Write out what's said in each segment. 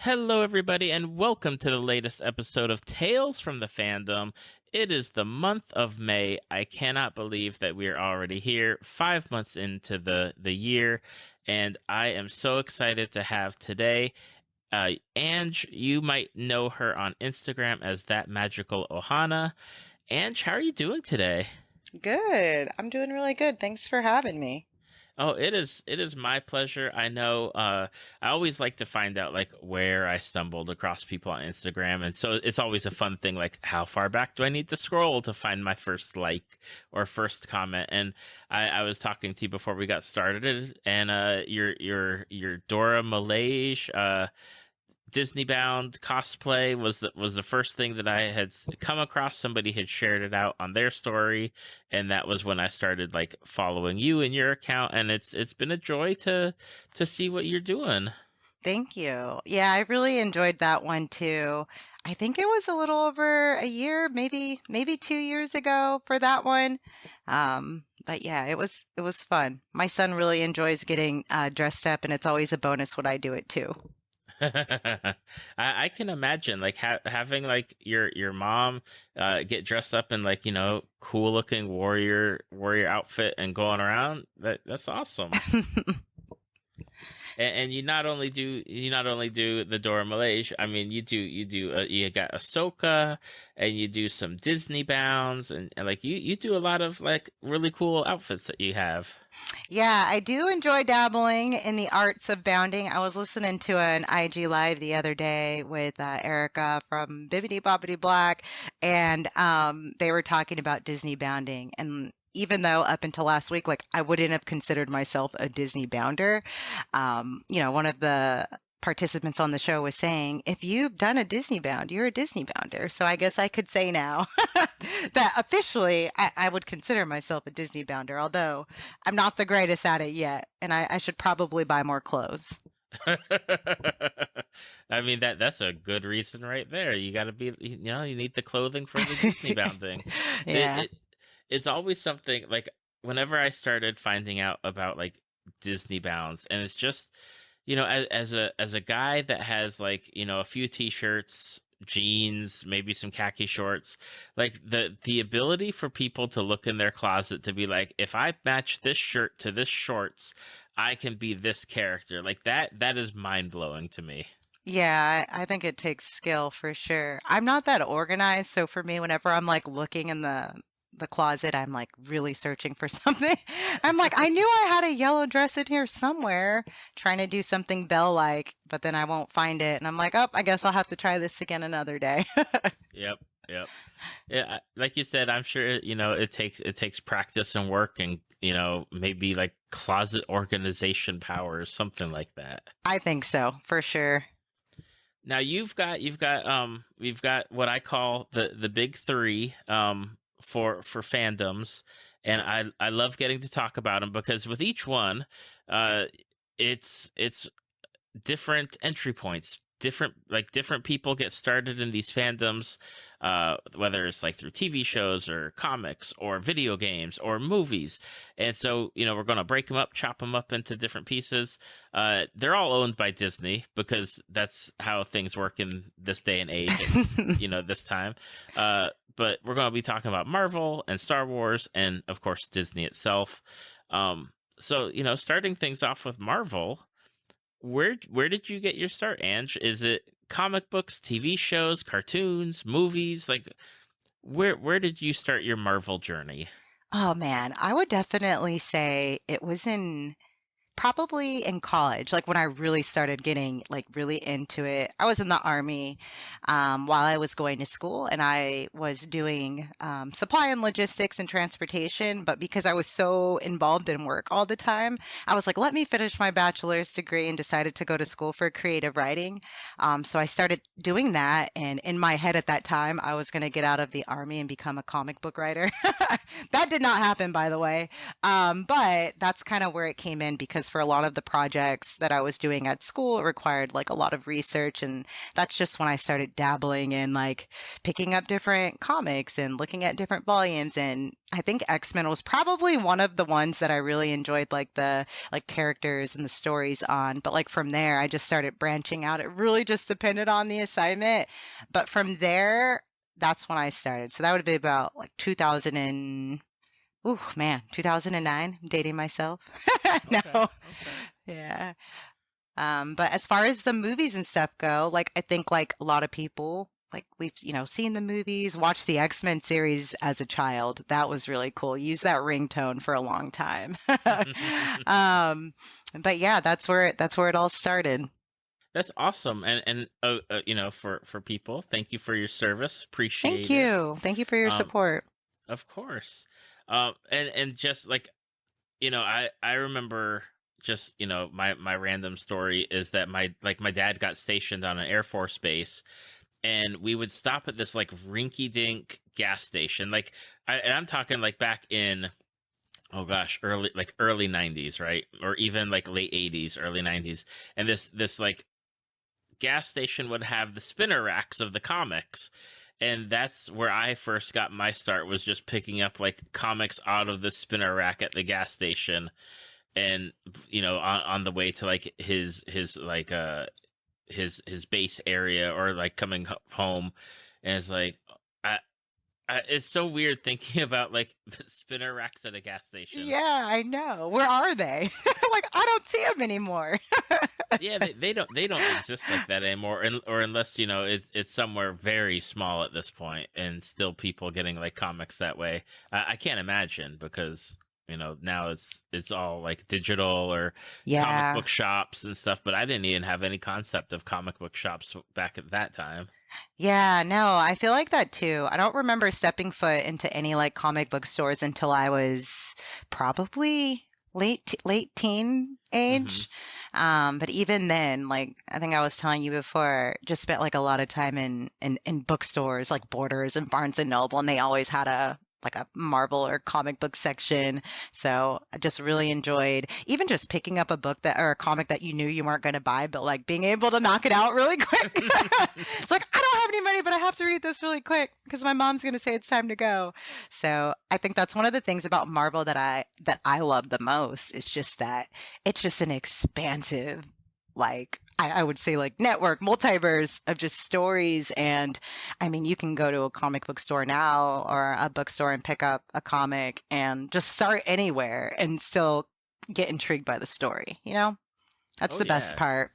Hello, everybody, and welcome to the latest episode of Tales from the Fandom. It is the month of May. I cannot believe that we are already here, 5 months into the year, and I am so excited to have today. Ange, you might know her on Instagram as That Magical Ohana. Ange, how are you doing today? Good. I'm doing really good. Thanks for having me. Oh, it is my pleasure. I know I always like to find out like where I stumbled across people on Instagram, and so it's always a fun thing like how far back do I need to scroll to find my first like or first comment. And I was talking to you before we got started, and your Dora Milaje Disneybound cosplay was the first thing that I had come across. Somebody had shared it out on their story, and that was when I started like following you and your account. And it's been a joy to see what you're doing. Thank you. Yeah, I really enjoyed that one too. I think it was a little over a year, maybe 2 years ago for that one. But yeah, it was fun. My son really enjoys getting dressed up, and it's always a bonus when I do it too. I can imagine like having like your mom get dressed up in like cool looking warrior outfit and going around. That's awesome. And you not only do the Dora Milaje. I mean, you got Ahsoka, and you do some Disney bounds, and like you do a lot of like really cool outfits that you have. Yeah, I do enjoy dabbling in the arts of bounding. I was listening to an IG live the other day with Erica from Bibbidi Bobbidi Black, and they were talking about Disney bounding. And even though up until last week, like I wouldn't have considered myself a Disney bounder, one of the participants on the show was saying, if you've done a Disney bound, you're a Disney bounder. So I guess I could say now that officially I would consider myself a Disney bounder, although I'm not the greatest at it yet, and I should probably buy more clothes. I mean that's a good reason right there. You got to be you need the clothing for the Disney bounding. It, Yeah. it it's always something like whenever I started finding out about like Disney bounds, and it's just as a guy that has like a few t-shirts, jeans, maybe some khaki shorts, like the ability for people to look in their closet to be like, if I match this shirt to this shorts, I can be this character. Like that is mind blowing to me. Yeah, I think it takes skill for sure. I'm not that organized, so for me, whenever I'm like looking in the closet, I'm like really searching for something. I'm like, I knew I had a yellow dress in here somewhere, trying to do something Belle-like, but then I won't find it, and I'm like, oh, I guess I'll have to try this again another day. Yep, yep. Yeah, like you said, I'm sure it takes practice and work, and maybe like closet organization powers, something like that. I think so, for sure. Now we've got what I call the big three for fandoms, and I love getting to talk about them because with each one, uh, it's different entry points. Different people get started in these fandoms, whether it's like through TV shows or comics or video games or movies. And so, we're going to break them up, chop them up into different pieces. They're all owned by Disney because that's how things work in this day and age, at least, this time. But we're going to be talking about Marvel and Star Wars and, of course, Disney itself. So, starting things off with Marvel. Where did you get your start, Ange? Is it comic books, TV shows, cartoons, movies? Like where did you start your Marvel journey? Oh man, I would definitely say it was in probably in college, like when I really started getting like really into it. I was in the army while I was going to school, and I was doing supply and logistics and transportation. But because I was so involved in work all the time, I was like, let me finish my bachelor's degree and decided to go to school for creative writing. So I started doing that. And in my head at that time, I was going to get out of the army and become a comic book writer. That did not happen, by the way. But that's kind of where it came in because because for a lot of the projects that I was doing at school, it required like a lot of research. And that's just when I started dabbling in like picking up different comics and looking at different volumes. And I think X-Men was probably one of the ones that I really enjoyed, like the like characters and the stories on. But like from there, I just started branching out. It really just depended on the assignment. But from there, that's when I started. So that would be about like 2000 and, ooh, man, 2009. I'm dating myself. Okay. No. Okay. Yeah. But as far as the movies and stuff go, like I think like a lot of people, like we've, seen the movies, watched the X-Men series as a child. That was really cool. Use that ringtone for a long time. Um, but yeah, that's where it all started. That's awesome, and for people, thank you for your service. Thank Appreciate it. you. Thank you for your Um, support. of course. And just like I remember just my random story is that my dad got stationed on an Air Force base, and we would stop at this like rinky dink gas station, and I'm talking like back in, oh gosh, early 90s, right? Or even like late 80s, early 90s. And this like gas station would have the spinner racks of the comics. And that's where I first got my start, was just picking up like comics out of the spinner rack at the gas station. And on the way to like his base area, or like coming home. And it's like, it's so weird thinking about like the spinner racks at a gas station. Yeah, I know. Where are they? Like I don't see them anymore. Yeah, they don't exist like that anymore, or unless it's somewhere very small at this point, and still people getting like comics that way. I can't imagine, because now it's all like digital or comic Yeah. book shops and stuff. But I didn't even have any concept of comic book shops back at that time. Yeah, no, I feel like that too. I don't remember stepping foot into any like comic book stores until I was probably late teen Hmm. age. But even then, like I think I was telling you before, just spent like a lot of time in bookstores like Borders and Barnes and Noble, and they always had a like a Marvel or comic book section. So I just really enjoyed even just picking up a book that or a comic that you knew you weren't going to buy, but like being able to knock it out really quick. It's like, I don't have any money, but I have to read this really quick because my mom's going to say it's time to go. So I think that's one of the things about Marvel that I love the most. It's just that it's just an expansive, like I would say like network, multiverse of just stories. And I mean, you can go to a comic book store now or a bookstore and pick up a comic and just start anywhere and still get intrigued by the story, you know? That's Oh the best yeah. part.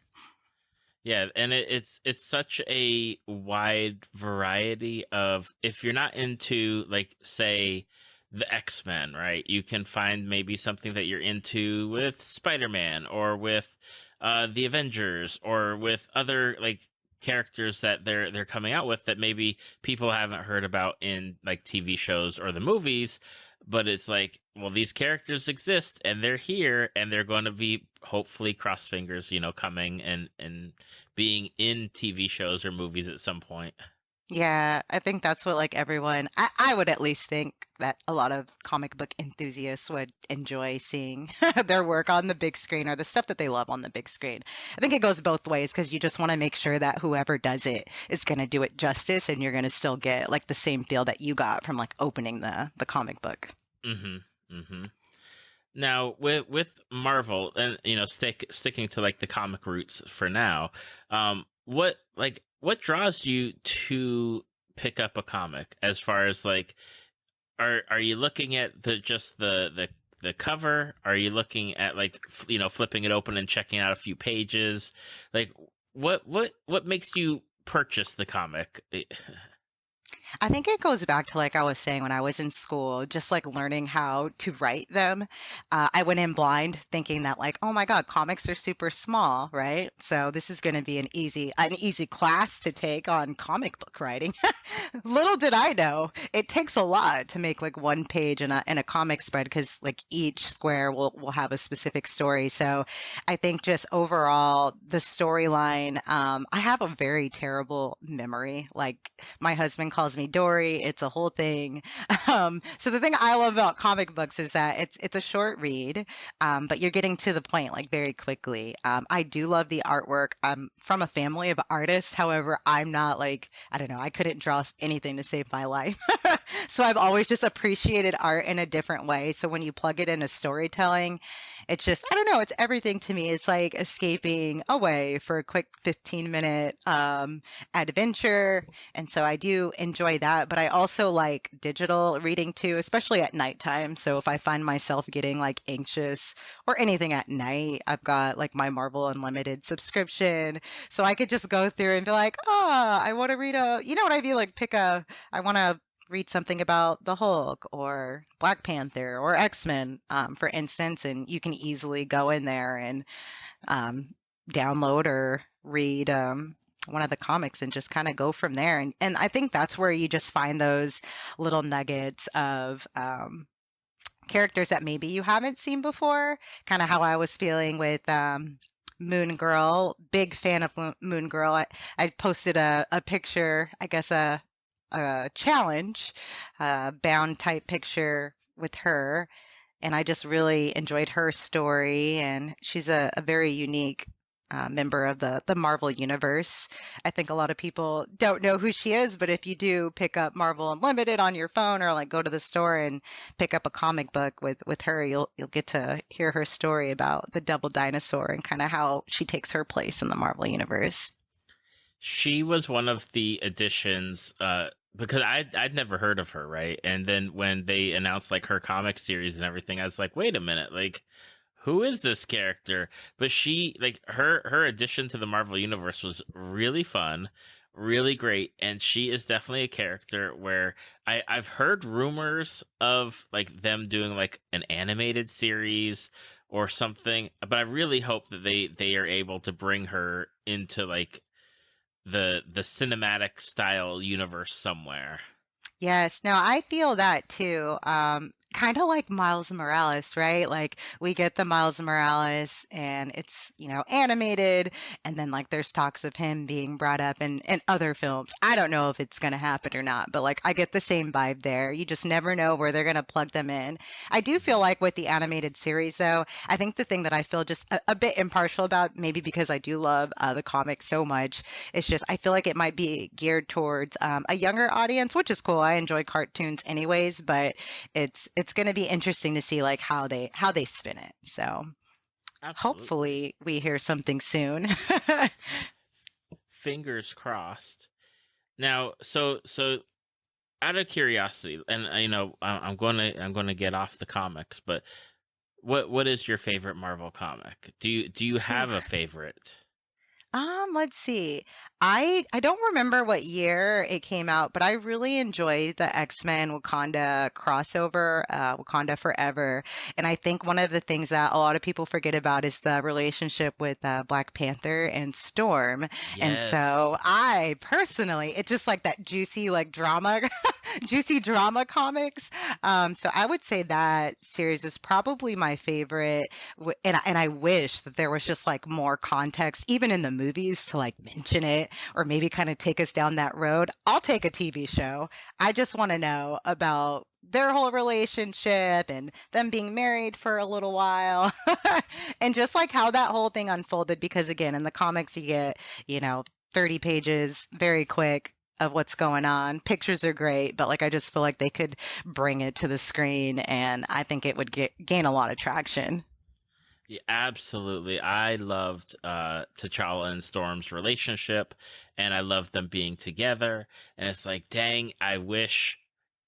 Yeah, and it's such a wide variety of, if you're not into like, say, the X-Men, right? You can find maybe something that you're into with Spider-Man, or with the Avengers, or with other like characters that they're coming out with that maybe people haven't heard about in like TV shows or the movies. But it's like, well, these characters exist, and they're here, and they're going to be, hopefully, cross fingers, coming and being in TV shows or movies at some point. Yeah, I think that's what like everyone, I would at least think that a lot of comic book enthusiasts would enjoy seeing their work on the big screen or the stuff that they love on the big screen. I think it goes both ways because you just want to make sure that whoever does it is going to do it justice and you're going to still get like the same feel that you got from like opening the comic book. Hmm. Hmm. Now, with Marvel, and sticking to like the comic roots for now, what draws you to pick up a comic? As far as like, are you looking at the cover? Are you looking at like flipping it open and checking out a few pages? Like, what makes you purchase the comic? I think it goes back to like I was saying when I was in school, just like learning how to write them. I went in blind thinking that like, oh my God, comics are super small, right? So this is going to be an easy class to take on comic book writing. Little did I know, it takes a lot to make like one page in a comic spread because like each square will have a specific story. So I think just overall the storyline, I have a very terrible memory. Like my husband calls me Dory. It's a whole thing. So the thing I love about comic books is that it's a short read, but you're getting to the point like very quickly. I do love the artwork. I'm from a family of artists. However, I'm not like, I don't know, I couldn't draw anything to save my life. So I've always just appreciated art in a different way. So when you plug it into storytelling, it's just, I don't know, it's everything to me. It's like escaping away for a quick 15-minute adventure. And so I do enjoy that. But I also like digital reading too, especially at nighttime. So if I find myself getting like anxious or anything at night, I've got like my Marvel Unlimited subscription. So I could just go through and be like, oh, I want to read you know what I mean? Like I want to read something about the Hulk or Black Panther or X-Men, for instance, and you can easily go in there and um, download or read one of the comics and just kind of go from there. And I think that's where you just find those little nuggets of characters that maybe you haven't seen before, kind of how I was feeling with Moon Girl. Big fan of Moon Girl. I posted a picture, I guess a challenge, bound type picture with her, and I just really enjoyed her story. And she's a very unique member of the Marvel universe. I think a lot of people don't know who she is, but if you do pick up Marvel Unlimited on your phone or like go to the store and pick up a comic book with her, you'll get to hear her story about the double dinosaur and kind of how she takes her place in the Marvel universe. She was one of the additions, because I'd never heard of her, right? And then when they announced like her comic series and everything, I was like, wait a minute, like who is this character? But she, like, her addition to the Marvel universe was really fun, really great, and she is definitely a character where I've heard rumors of like them doing like an animated series or something, but I really hope that they are able to bring her into like the cinematic style universe somewhere. Yes, no, I feel that too. Kind of like Miles Morales, right? Like we get the Miles Morales and it's, animated, and then like there's talks of him being brought up in other films. I don't know if it's gonna happen or not, but like I get the same vibe there. You just never know where they're gonna plug them in. I do feel Mhm. like with the animated series though, I think the thing that I feel just a bit impartial about, maybe because I do love the comics so much, it's just I feel like it might be geared towards a younger audience, which is cool. I enjoy cartoons anyways, but it's going to be interesting to see like how they spin it. So Absolutely. hopefully we hear something soon. Fingers crossed. Now, so out of curiosity, and I'm going to get off the comics, but what is your favorite Marvel comic? Do you have a favorite? Let's see. I don't remember what year it came out, but I really enjoyed the X-Men Wakanda crossover, Wakanda Forever. And I think one of the things that a lot of people forget about is the relationship with Black Panther and Storm. And Yes. so I personally, it's just like that juicy like drama, juicy drama comics. So I would say that series is probably my favorite. And I wish that there was just like more context, even in the movies, to like mention it or maybe kind of take us down that road. I'll take a TV show. I just want to know about their whole relationship and them being married for a little while and just like how that whole thing unfolded. Because again, in the comics, you get, you know, 30 pages very quick of what's going on. Pictures are great, but like I just feel like they could bring it to the screen and I think it would gain a lot of traction. Yeah, absolutely. I loved T'Challa and Storm's relationship, and I loved them being together. And it's like, dang, I wish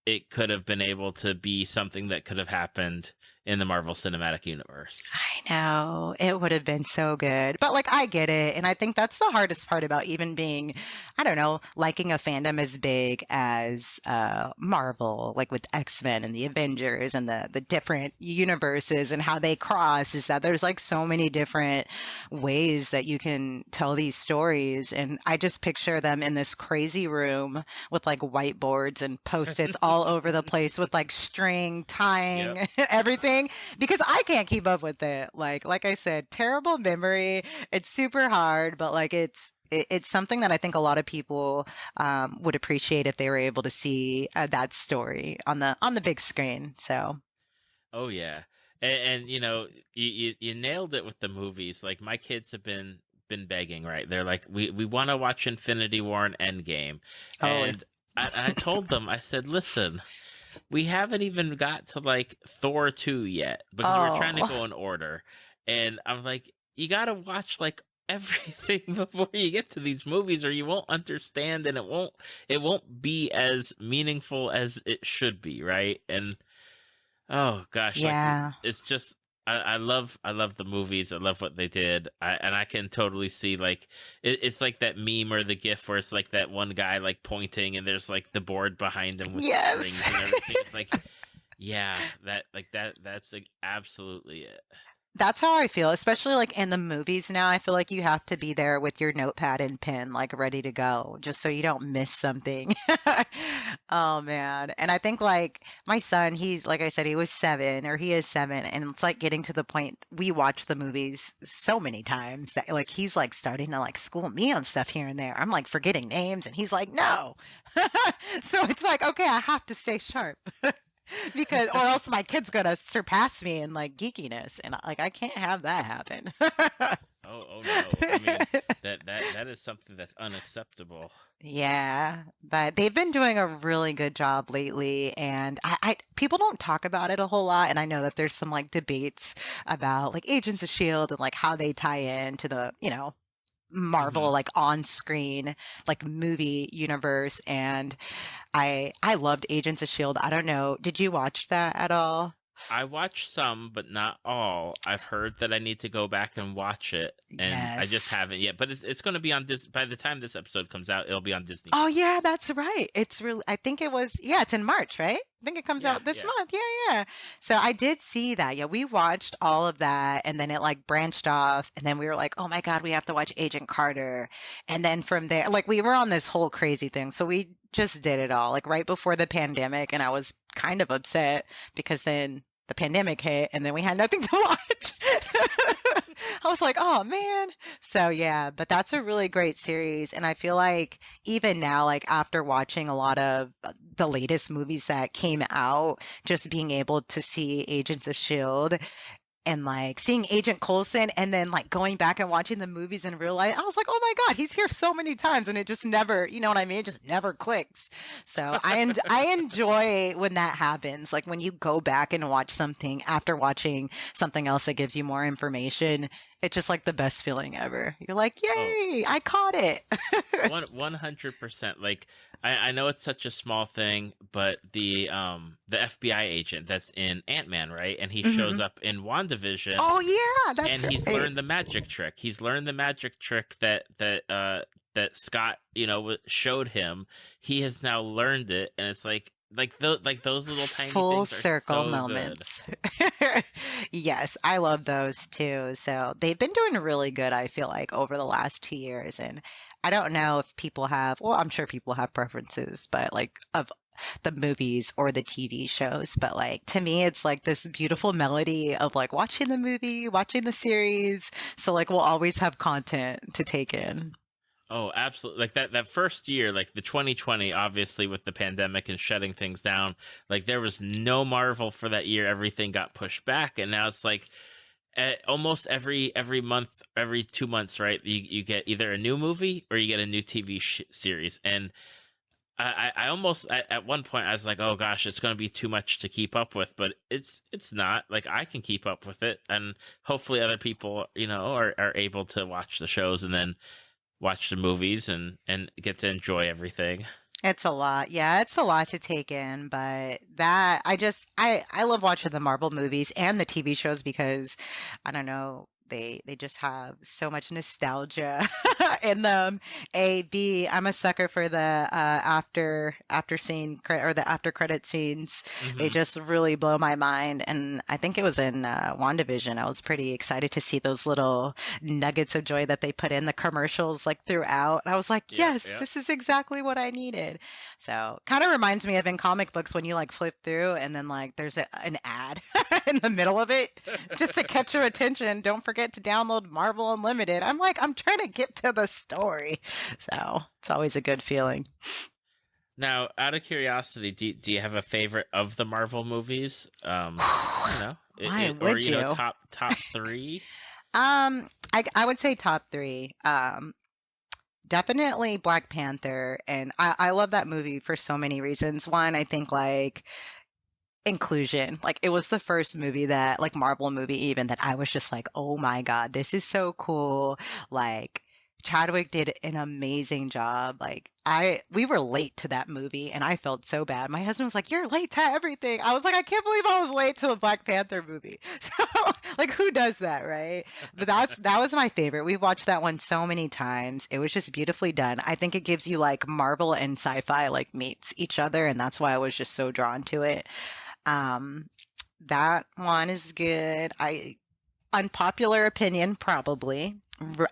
it could have been able to be something that could have happened in the Marvel Cinematic Universe. I know. It would have been so good. But like I get it. And I think that's the hardest part about even being, I don't know, liking a fandom as big as Marvel, like with X-Men and the Avengers and the different universes and how they cross, is that there's like so many different ways that you can tell these stories. And I just picture them in this crazy room with like whiteboards and post-its all over the place with like string Yep. tying everything because I can't keep up with it. Like I said, terrible memory. It's super hard, but like It's something that I think a lot of people would appreciate if they were able to see that story on the big screen. So, Oh yeah, and you nailed it with the movies. Like my kids have been begging, right? They're like, we want to watch Infinity War and Endgame, oh, and I told them, I said, listen, we haven't even got to like Thor 2 yet because we're trying to oh, go in order, and I'm like, you got to watch like everything before you get to these movies or you won't understand and it won't be as meaningful as it should be, right? And oh gosh, like yeah. it's just I love the movies. I love what they did. And I can totally see like it's like that meme or the gif where it's like that one guy like pointing and there's like the board behind him with the Yes. strings and everything. It's like yeah, that's like absolutely it. That's how I feel, especially like in the movies now. I feel like you have to be there with your notepad and pen, like ready to go, just so you don't miss something. Oh man. And I think like my son, he's like I said, he was 7 or he is 7, and it's like getting to the point we watch the movies so many times that like he's like starting to like school me on stuff here and there. I'm like forgetting names and he's like, no. So it's like, okay, I have to stay sharp. Because or else my kid's gonna surpass me in like geekiness, and like I can't have that happen. Oh no. I mean that is something that's unacceptable. Yeah, but they've been doing a really good job lately, and I people don't talk about it a whole lot, and I know that there's some like debates about like Agents of Shield and like how they tie in to the, Marvel Mhm. like on screen like movie universe, and I loved Agents of Shield. I don't know, did you watch that at all? I watched some, but not all. I've heard that I need to go back and watch it, and I just Yes. haven't yet. But it's going to be on Dis. By the time this episode comes out, it'll be on Disney Oh Plus. yeah, that's right. It's really, I think it was, yeah, it's in March, right? I think it comes Yeah, out this yeah. month. Yeah, yeah. So I did see that. Yeah, we watched all of that, and then it like branched off, and then we were like, "Oh my God, we have to watch Agent Carter." And then from there, like we were on this whole crazy thing. So we just did it all like right before the pandemic, and I was kind of upset because then the pandemic hit and then we had nothing to watch. I was like, "Oh man." So yeah, but that's a really great series, and I feel like even now, like after watching a lot of the latest movies that came out, just being able to see Agents of Shield and like seeing Agent Coulson and then like going back and watching the movies in real life, I was like, oh my God, he's here so many times and it just never, you know what I mean? It just never clicks. So I enjoy when that happens. Like when you go back and watch something after watching something else that gives you more information, it's just like the best feeling ever. You're like, Oh, yay, I caught it. 100%. Like I know it's such a small thing, but the FBI agent that's in Ant-Man, right? And he shows Mhm. up in WandaVision, Oh yeah, that's and he's right. learned the magic trick. He's learned the magic trick that Scott, showed him. He has now learned it, and it's like those little tiny Full things are circle so good. moments. Yes, I love those too. So they've been doing really good, I feel like, over the last 2 years. And I don't know if people have, well, I'm sure people have preferences, but like of the movies or the TV shows. But like to me, it's like this beautiful melody of like watching the movie, watching the series. So like we'll always have content to take in. Oh, absolutely. Like that first year, like the 2020, obviously with the pandemic and shutting things down, like there was no Marvel for that year. Everything got pushed back, and now it's like almost every month, every 2 months, right? You get either a new movie or you get a new TV series, and I almost at one point I was like, oh gosh, it's going to be too much to keep up with, but it's not. Like I can keep up with it, and hopefully other people, are able to watch the shows and then watch the movies and get to enjoy everything. It's a lot. Yeah, it's a lot to take in, but that I love watching the Marvel movies and the TV shows because I don't know, they just have so much nostalgia in them. A, B, I'm a sucker for the after scene or the after credit scenes. They Hmm. just really blow my mind, and I think it was in WandaVision. I was pretty excited to see those little nuggets of joy that they put in the commercials like throughout. I was like, Yeah, yes, yeah. this is exactly what I needed. So kind of reminds me of in comic books when you like flip through and then like there's an ad in the middle of it just to catch your attention. Don't forget forget to download Marvel Unlimited. I'm like, I'm trying to get to the story. So it's always a good feeling. Now, out of curiosity, do you have a favorite of the Marvel movies? I don't know, Why or would you? top three. I would say top three. Definitely Black Panther, and I love that movie for so many reasons. One, I think like inclusion. Like it was the first movie that like Marvel movie even that I was just like, "Oh my God, this is so cool." Like Chadwick did an amazing job. Like we were late to that movie and I felt so bad. My husband was like, "You're late to everything." I was like, "I can't believe I was late to the Black Panther movie." So, like who does that, right? But that was my favorite. We watched that one so many times. It was just beautifully done. I think it gives you like Marvel and sci-fi like meets each other and that's why I was just so drawn to it. Um, that one is good. I unpopular opinion, probably.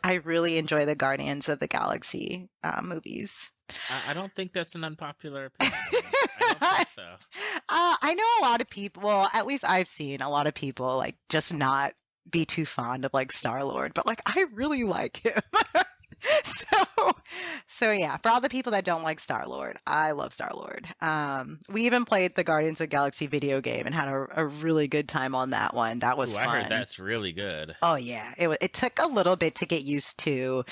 I really enjoy the Guardians of the Galaxy movies. I don't think that's an unpopular opinion. I don't think so. I know a lot of people, well, at least I've seen a lot of people like just not be too fond of like Star-Lord, but like I really like him. So, so yeah, for all the people that don't like Star-Lord, I love Star-Lord. We even played the Guardians of the Galaxy video game and had a really good time on that one. That was Ooh, I heard fun. that's really good. Oh yeah, it took a little bit to get used to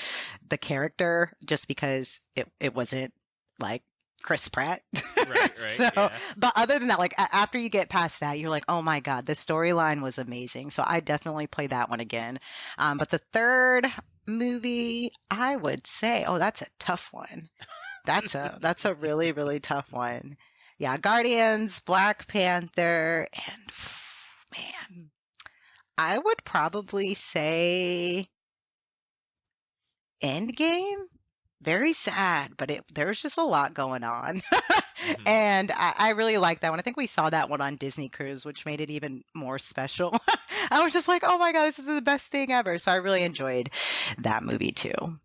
the character just because it wasn't like Chris Pratt. Right, right, So, yeah. but other than that, like after you get past that, you're like, oh my God, the storyline was amazing. So I definitely play that one again. But the third movie, I would say, oh, that's a tough one. That's a really, really tough one. Yeah, Guardians, Black Panther, and man, I would probably say Endgame. Very sad, but there's just a lot going on. Hmm. And I really like that one. I think we saw that one on Disney Cruise, which made it even more special. I was just like, oh my God, this is the best thing ever. So I really enjoyed that movie too.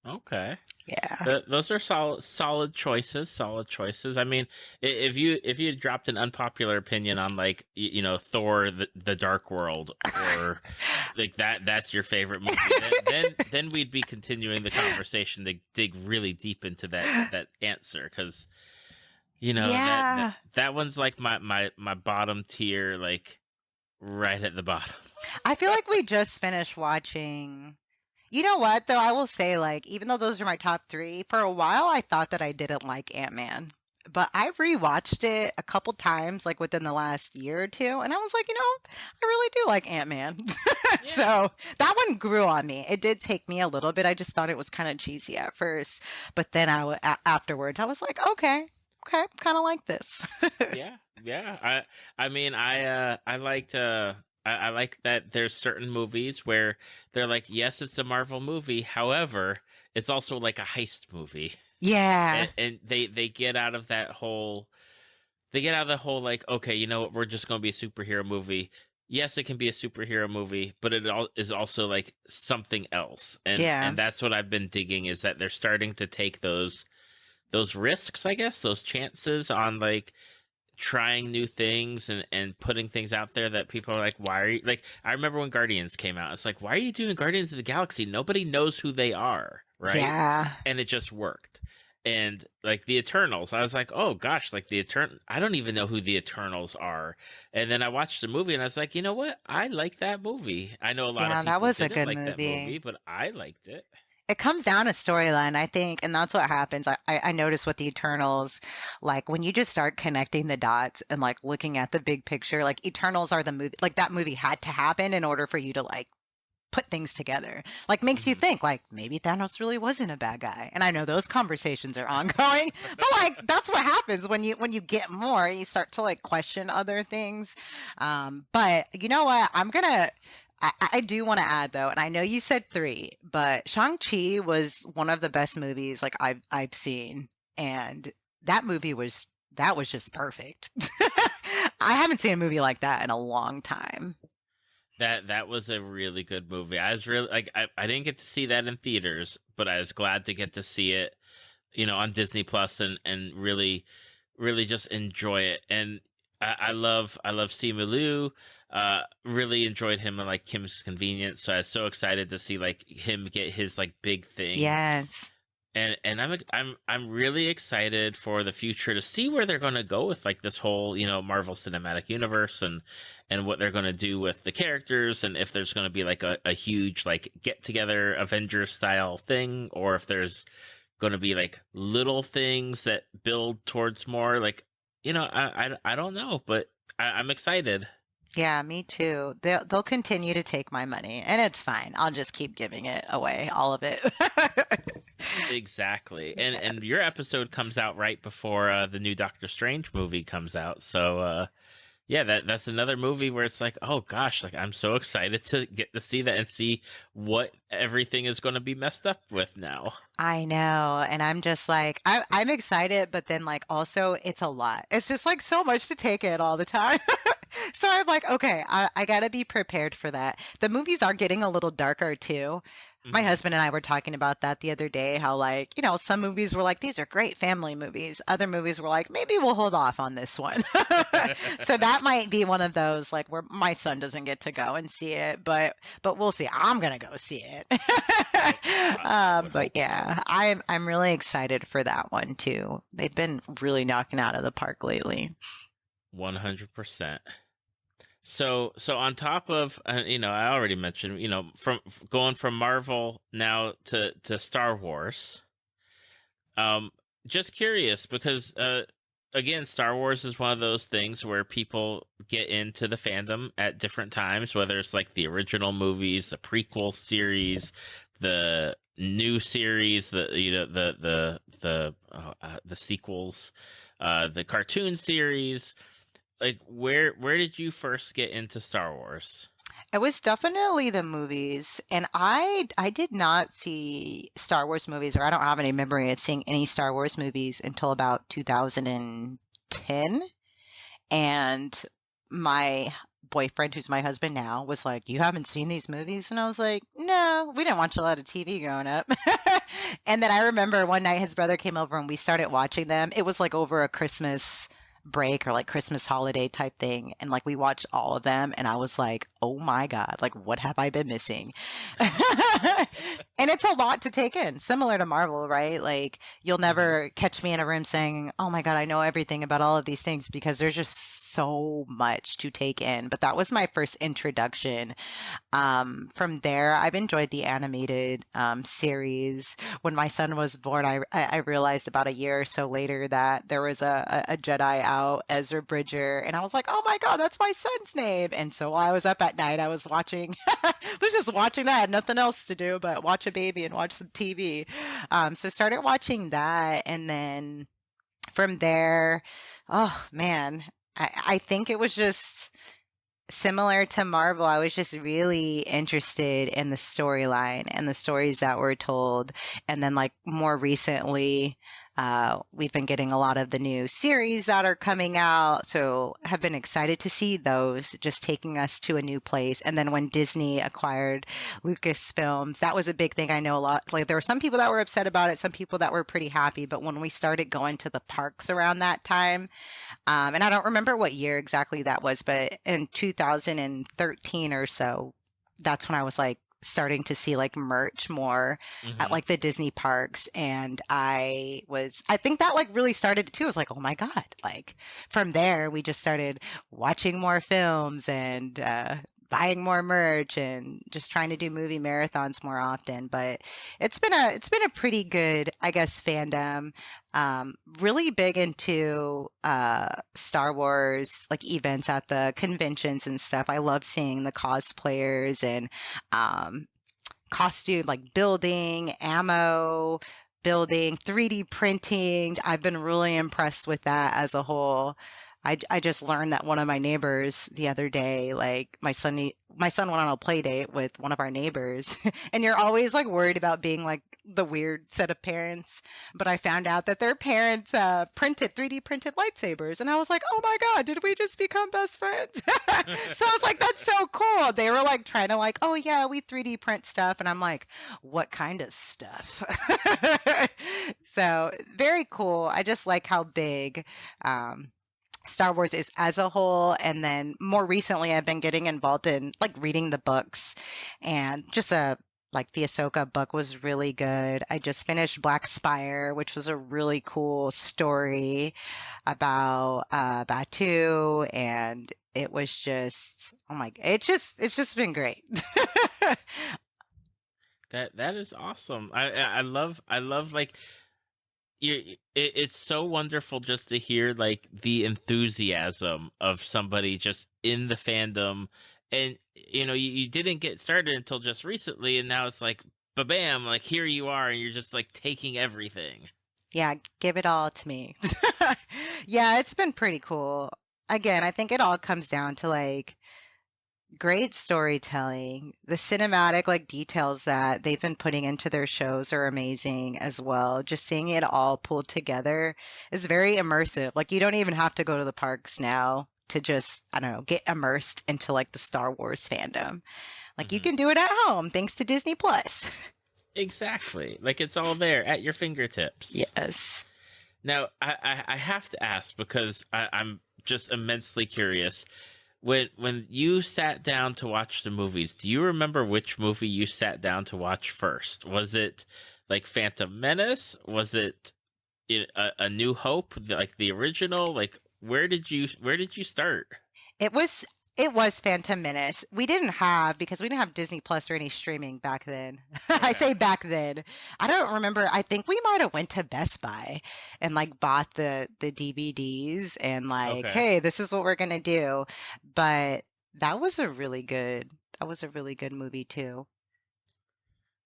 Okay. Yeah. Those are solid choices. Solid choices. I mean, if you had dropped an unpopular opinion on like Thor: the Dark World, or like that's your favorite movie, then we'd be continuing the conversation to dig really deep into that answer, because Yeah. that one's like my bottom tier, like right at the bottom. I feel like we just finished watching. You know what, though? I will say, like, even though those are my top three, for a while I thought that I didn't like Ant-Man. But I rewatched it a couple times, like within the last year or two, and I was like, I really do like Ant-Man. Yeah. So that one grew on me. It did take me a little bit. I just thought it was kind of cheesy at first, but then afterwards, I was like, okay, okay, kind of like this. Yeah, yeah. I mean, I liked I like that there's certain movies where they're like, yes, it's a Marvel movie, however, it's also like a heist movie. Yeah, And they get out of that whole they get out of the whole like, okay, you know what, we're just going to be a superhero movie. Yes, it can be a superhero movie, but it all is also like something else. yeah, And that's what I've been digging, is that they're starting to take those risks, I guess, those chances on like trying new things and putting things out there that people are like, why are you, like, I remember when Guardians came out, it's like, why are you doing Guardians of the Galaxy? Nobody knows who they are, right? yeah. And it just worked. And like the Eternals, I was like, oh gosh, like the I don't even know who the Eternals are. And then I watched the movie and I was like, you know what, I like that movie. I know a lot of Yeah, that people was a didn't good like that movie, movie. but I liked it. It comes down to storyline, I think, and that's what happens. I noticed with the Eternals, like when you just start connecting the dots and like looking at the big picture, like Eternals are the movie, like that movie had to happen in order for you to like put things together. Like makes you Hmm. think like maybe Thanos really wasn't a bad guy. And I know those conversations are ongoing, but like that's what happens when you get more, you start to like question other things. But you know what? I do want to add though, and I know you said three, but Shang-Chi was one of the best movies like I've seen. And that was just perfect. I haven't seen a movie like that in a long time. That was a really good movie. I was really like, I didn't get to see that in theaters, but I was glad to get to see it, on Disney Plus, and really just enjoy it. And I love Simu Liu. Really enjoyed him in like Kim's Convenience. So I was so excited to see like him get his like big thing. Yes. And I'm really excited for the future to see where they're going to go with like this whole, Marvel Cinematic Universe, and what they're going to do with the characters, and if there's going to be like a huge like get together Avengers style thing, or if there's going to be like little things that build towards more like, I don't know, but I'm excited. Yeah, me too. They'll continue to take my money, and it's fine. I'll just keep giving it away, all of it. Exactly. And your Yes. episode comes out right before the new Doctor Strange movie comes out. So yeah, that's another movie where it's like, oh gosh, like I'm so excited to get to see that and see what everything is going to be messed up with now. I know, and I'm just like I'm excited, but then like also it's a lot. It's just like so much to take in all the time. So I'm like, okay, I gotta be prepared for that. The movies are getting a little darker too. My Hmm. husband and I were talking about that the other day, how like, some movies were like, these are great family movies. Other movies were like, maybe we'll hold off on this one. So that might be one of those like where my son doesn't get to go and see it, but we'll see. I'm gonna go see it. I would But hope so. yeah, I'm really excited for that one too. They've been really knocking out of the park lately. 100%. So on top of I already mentioned, from going from Marvel now to Star Wars. Um, just curious because again, Star Wars is one of those things where people get into the fandom at different times, whether it's like the original movies, the prequel series, the new series, the sequels, the cartoon series. Like where did you first get into Star Wars? It was definitely the movies, and I did not see Star Wars movies, or I don't have any memory of seeing any Star Wars movies until about 2010. And my boyfriend, who's my husband now, was like, "You haven't seen these movies?" And I was like, "No, we didn't watch a lot of TV growing up." And then I remember one night his brother came over and we started watching them. It was like over a Christmas break or like Christmas holiday type thing. And like we watched all of them and I was like, "Oh my God, like what have I been missing?" And it's a lot to take in, similar to Marvel, right? Like you'll Hmm. never catch me in a room saying, "Oh my God, I know everything about all of these things," because there's just so much to take in. But that was my first introduction. From there, I've enjoyed the animated series. When my son was born, I realized about a year or so later that there was a Jedi out, Ezra Bridger, and I was like, "Oh my God, that's my son's name!" And so while I was up at night, I was watching, was just watching that. I had nothing else to do but watch a baby and watch some TV. So started watching that, and then from there, oh man, I think it was just similar to Marvel. I was just really interested in the storyline and the stories that were told. And then, like, more recently, we've been getting a lot of the new series that are coming out. So, have been excited to see those just taking us to a new place. And then, when Disney acquired Lucasfilms, that was a big thing. I know a lot, like, there were some people that were upset about it, some people that were pretty happy. But when we started going to the parks around that time, and I don't remember what year exactly that was, but in 2013 or so, that's when I was like starting to see like merch more at Hmm. like the Disney parks. And I think that like really started it too. I was like, oh my God. Like from there, we just started watching more films and, buying more merch and just trying to do movie marathons more often. But it's been a pretty good, I guess, fandom. Really big into Star Wars like events at the conventions and stuff. I love seeing the cosplayers and um, costume like building, ammo building, 3D printing. I've been really impressed with that as a whole. I just learned that one of my neighbors the other day, like my son went on a play date with one of our neighbors, and you're always like worried about being like the weird set of parents. But I found out that their parents printed 3D printed lightsabers, and I was like, oh my God, did we just become best friends? So I was like, that's so cool. They were like trying to like, oh yeah, we 3D print stuff, and I'm like, what kind of stuff? So very cool. I just like how big um, Star Wars is as a whole. And then more recently, I've been getting involved in like reading the books, and just like the Ahsoka book was really good. I just finished Black Spire, which was a really cool story about Batu, and it was just, oh my, it's just been great. That is awesome. I love like it's so wonderful just to hear like the enthusiasm of somebody just in the fandom, and you didn't get started until just recently, and now it's like bam, like here you are, and you're just like taking everything. Yeah, give it all to me. Yeah, it's been pretty cool. Again, I think it all comes down to like great storytelling. The cinematic like details that they've been putting into their shows are amazing as well. Just seeing it all pulled together is very immersive. Like you don't even have to go to the parks now to just, I don't know, get immersed into like the Star Wars fandom. Like you Hmm. can do it at home thanks to Disney Plus. Exactly, like it's all there at your fingertips. Yes. Now I have to ask because I'm just immensely curious. When you sat down to watch the movies, do you remember which movie you sat down to watch first? Was it like Phantom Menace? Was it a New Hope, like the original? Like where did you start? It was it was Phantom Menace. We didn't have, because we didn't have Disney Plus or any streaming back then. I Okay. say back then. I don't remember. I think we might have went to Best Buy and like bought the DVDs and like, Okay. hey, this is what we're gonna do. But that was a really good that was a really good movie too.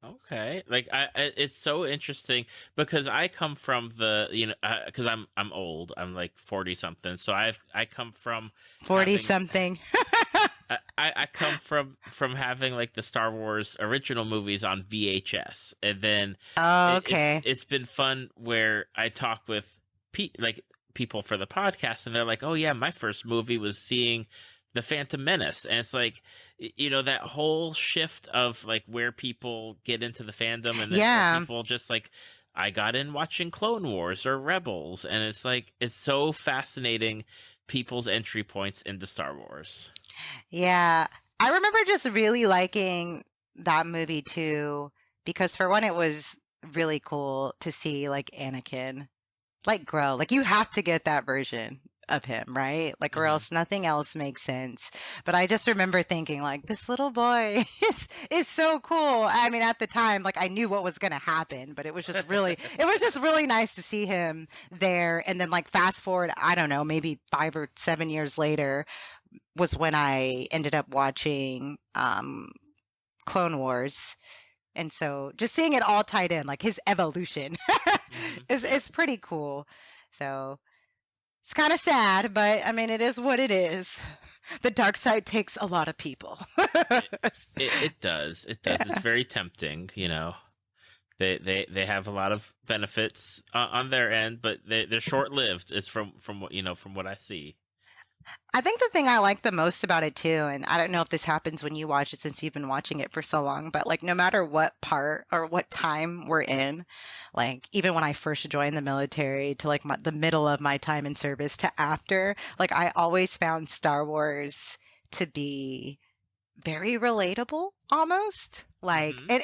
Okay, like it's so interesting because I come from the because I'm old, I'm like 40 something, so I come from 40 having something. I come from having like the Star Wars original movies on VHS, and then Oh, it's okay. it's been fun where I talk with like people for the podcast, and they're like, "Oh yeah, my first movie was seeing the Phantom Menace," and it's like that whole shift of like where people get into the fandom, and then where Yeah. people just like. I got in watching Clone Wars or Rebels, and it's like it's so fascinating people's entry points into Star Wars. Yeah. I remember just really liking that movie too, because for one, it was really cool to see like Anakin like grow. Like you have to get that version of him, right? Like or Hmm. else nothing else makes sense. But I just remember thinking like this little boy is so cool. I mean, at the time, like I knew what was gonna happen, but it was just really nice to see him there. And then like fast forward, I don't know, maybe 5 or 7 years later was when I ended up watching Clone Wars. And so just seeing it all tied in, like his evolution Hmm. is pretty cool. So it's kind of sad, but I mean, it is what it is. The dark side takes a lot of people. It, it does. It does. It's Yeah. very tempting, They have a lot of benefits on their end, but they're short lived. It's from what from what I see. I think the thing I like the most about it too, and I don't know if this happens when you watch it since you've been watching it for so long, but like no matter what part or what time we're in, like even when I first joined the military to like the middle of my time in service to after, like I always found Star Wars to be very relatable almost like Hmm.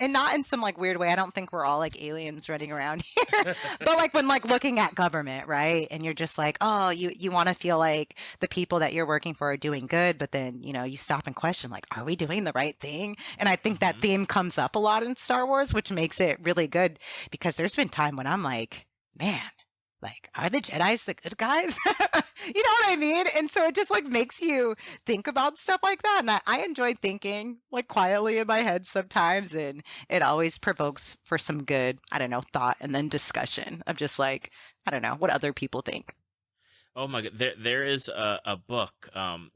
and not in some like weird way. I don't think we're all like aliens running around here, but like when like looking at government, right, and you're just like, oh, you want to feel like the people that you're working for are doing good, but then you stop and question like, are we doing the right thing? And I think that Hmm. theme comes up a lot in Star Wars, which makes it really good, because there's been time when I'm like, man, like, are the Jedi's the good guys? You know what I mean? And so it just like makes you think about stuff like that. And I enjoy thinking like quietly in my head sometimes. And it always provokes for some good, I don't know, thought and then discussion of just like, I don't know, what other people think. Oh my god, there is a book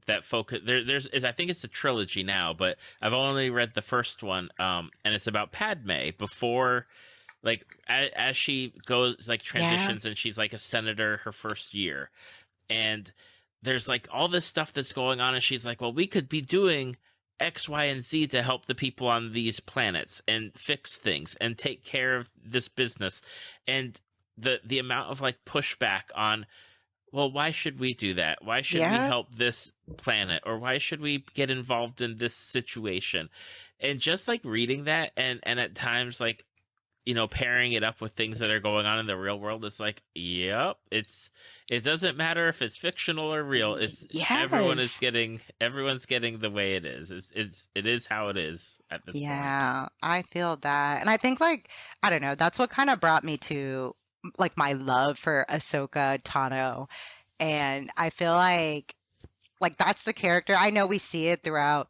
that focus I think it's a trilogy now, but I've only read the first one, and it's about Padme before, like as she goes like Yeah. transitions and she's like a senator her first year, and there's like all this stuff that's going on, and she's like, well, we could be doing X, Y, and Z to help the people on these planets and fix things and take care of this business, and the amount of like pushback on well, why should we do that? Why should we Yeah. help this planet? Or why should we get involved in this situation? And just like reading that and at times like, pairing it up with things that are going on in the real world, it's like, yep, it doesn't matter if it's fictional or real. It's Yes. everyone's getting the way it is. It is how it is at this point. Yeah, I feel that. And I think like, I don't know, that's what kind of brought me to like my love for Ahsoka Tano. And I feel like that's the character. I know we see it throughout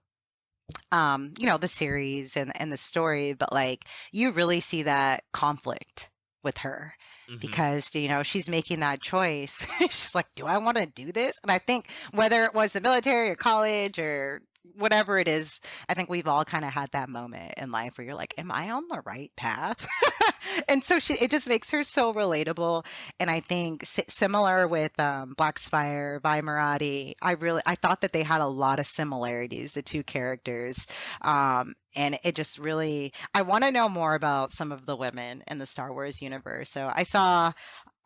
the series and the story, but like you really see that conflict with her Hmm. because she's making that choice. She's like, do I want to do this? And I think whether it was the military or college or whatever it is, I think we've all kind of had that moment in life where you're like, am I on the right path? And so it just makes her so relatable. And I think similar with Black Spire, Vi Marati, I thought that they had a lot of similarities, the two characters. And it just really, I want to know more about some of the women in the Star Wars universe. So I saw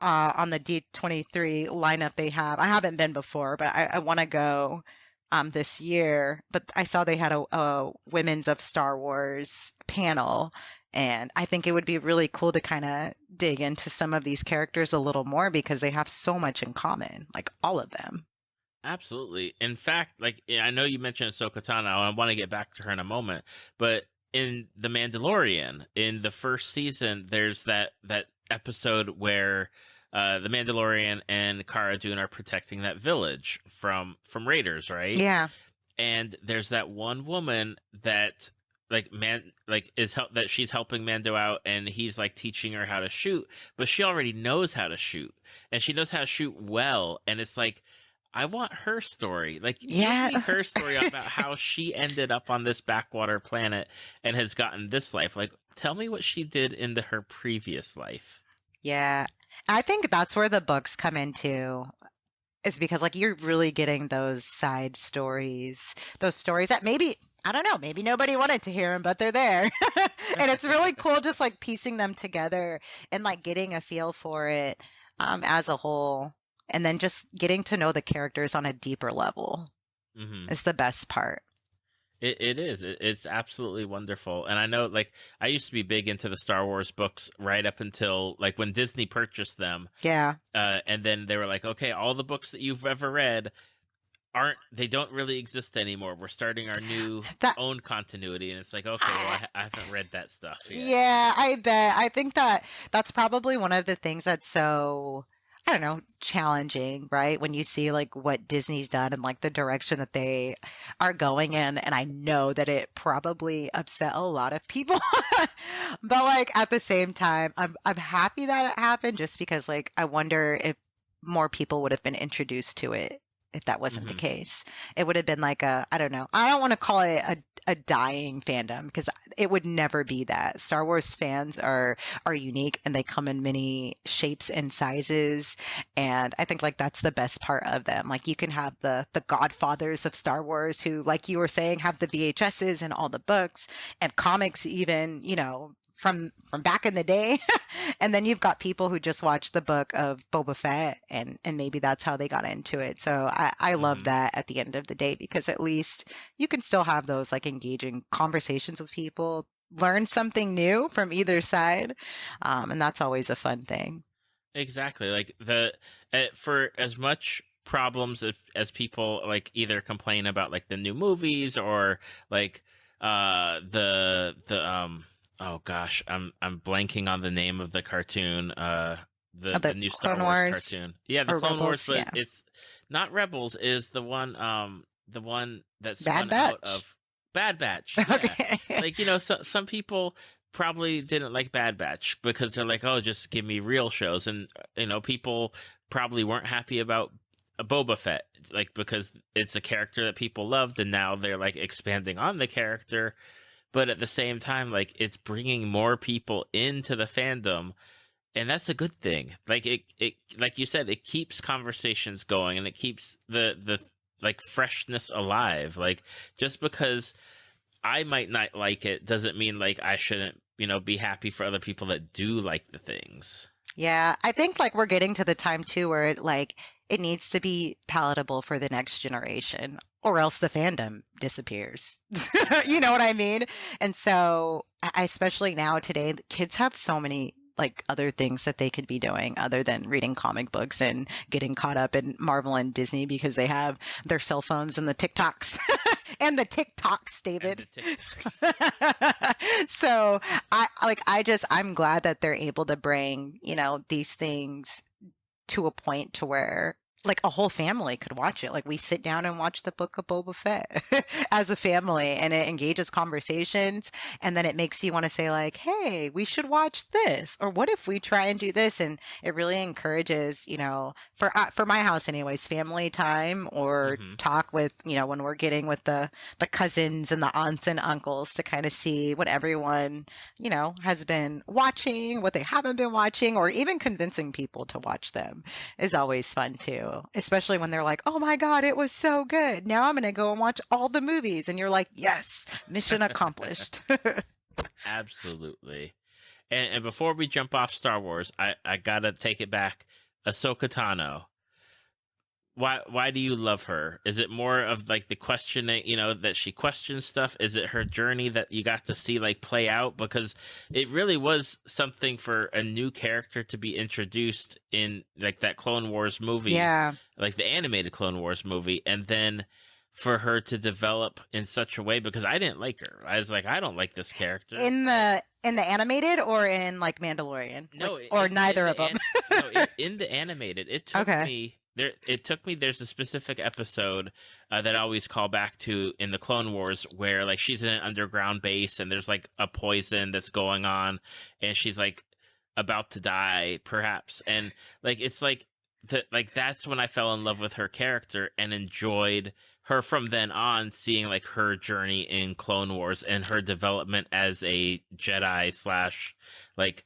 on the D23 lineup they have, I haven't been before, but I want to go this year. But I saw they had a Women's of Star Wars panel. And I think it would be really cool to kind of dig into some of these characters a little more because they have so much in common, like all of them. Absolutely. In fact, like I know you mentioned Ahsoka Tano, and I want to get back to her in a moment, but in The Mandalorian, in the first season, there's that episode where the Mandalorian and Cara Dune are protecting that village from raiders, right? Yeah. And there's that one woman that that she's helping Mando out, and he's like teaching her how to shoot, but she already knows how to shoot, and she knows how to shoot well, and it's like, I want her story. Like, give Yeah. me her story about how she ended up on this backwater planet and has gotten this life. Like, tell me what she did in her previous life. Yeah. I think that's where the books come into is because like you're really getting those side stories, those stories that maybe, I don't know, maybe nobody wanted to hear them, but they're there. And it's really cool just like piecing them together and like getting a feel for it as a whole. And then just getting to know the characters on a deeper level Hmm. is the best part. It is. It's absolutely wonderful. And I know, like, I used to be big into the Star Wars books right up until, like, when Disney purchased them. Yeah. And then they were like, okay, all the books that you've ever read they don't really exist anymore. We're starting our new That own continuity. And it's like, okay, well, I haven't read that stuff yet. Yeah, I bet. I think that that's probably one of the things that's so, I don't know, challenging, right? When you see like what Disney's done and like the direction that they are going in. And I know that it probably upset a lot of people. But like at the same time, I'm happy that it happened just because like I wonder if more people would have been introduced to it if that wasn't the Hmm. case. It would have been like a, I don't know. I don't want to call it a dying fandom because it would never be that. Star Wars fans are unique and they come in many shapes and sizes, and I think like that's the best part of them. Like you can have the godfathers of Star Wars who, like you were saying, have the VHSs and all the books and comics even, from back in the day. And then you've got people who just watched the book of Boba Fett and maybe that's how they got into it. So I love Hmm. that at the end of the day because at least you can still have those like engaging conversations with people, learn something new from either side. And that's always a fun thing. Exactly. Like for as much problems as people like either complain about like the new movies or like the oh gosh, I'm blanking on the name of the cartoon, the The new Star Clone Wars Wars cartoon. Yeah, the or Clone Wars, Rebels, but yeah. it's not Rebels, is the one that Bad spun out Batch. of Bad Batch. Yeah. Okay. Like, some people probably didn't like Bad Batch because they're like, "Oh, just give me real shows." And people probably weren't happy about a Boba Fett, like because it's a character that people loved, and now they're like expanding on the character. But at the same time, like it's bringing more people into the fandom, and that's a good thing. Like it like you said, it keeps conversations going, and it keeps the like freshness alive. Like just because I might not like it doesn't mean like I shouldn't, be happy for other people that do like the things. Yeah, I think like we're getting to the time too where it like it needs to be palatable for the next generation, or else the fandom disappears. You know what I Exactly. mean? And so, especially now today, the kids have so many like other things that they could be doing other than reading comic books and getting caught up in Marvel and Disney because they have their cell phones and the TikToks and the TikToks, And David. the TikToks. So I'm glad that they're able to bring, these things to a point to where like a whole family could watch it. Like we sit down and watch the Book of Boba Fett as a family, and it engages conversations, and then it makes you want to say like, "Hey, we should watch this," or "What if we try and do this?" And it really encourages, for my house anyways, family time or Hmm. talk with, when we're getting with the cousins and the aunts and uncles to kind of see what everyone, has been watching, what they haven't been watching, or even convincing people to watch them is always fun too. Especially when they're like, "Oh my God, it was so good. Now I'm going to go and watch all the movies." And you're like, "Yes, mission accomplished." Absolutely. And before we jump off Star Wars, I gotta take it back. Ahsoka Tano. Why do you love her? Is it more of like the questioning, that she questions stuff? Is it her journey that you got to see like play out? Because it really was something for a new character to be introduced in like that Clone Wars movie, Yeah. like the animated Clone Wars movie, and then for her to develop in such a way because I didn't like her. I was like, I don't like this character. In the animated or in like Mandalorian? Like No, or neither of them. in the animated, it took Okay. me there. It took me. There's a specific episode that I always call back to in the Clone Wars where like she's in an underground base and there's like a poison that's going on, and she's like about to die, perhaps, and like it's like that's when I fell in love with her character and enjoyed her from then on, seeing like her journey in Clone Wars and her development as a Jedi slash like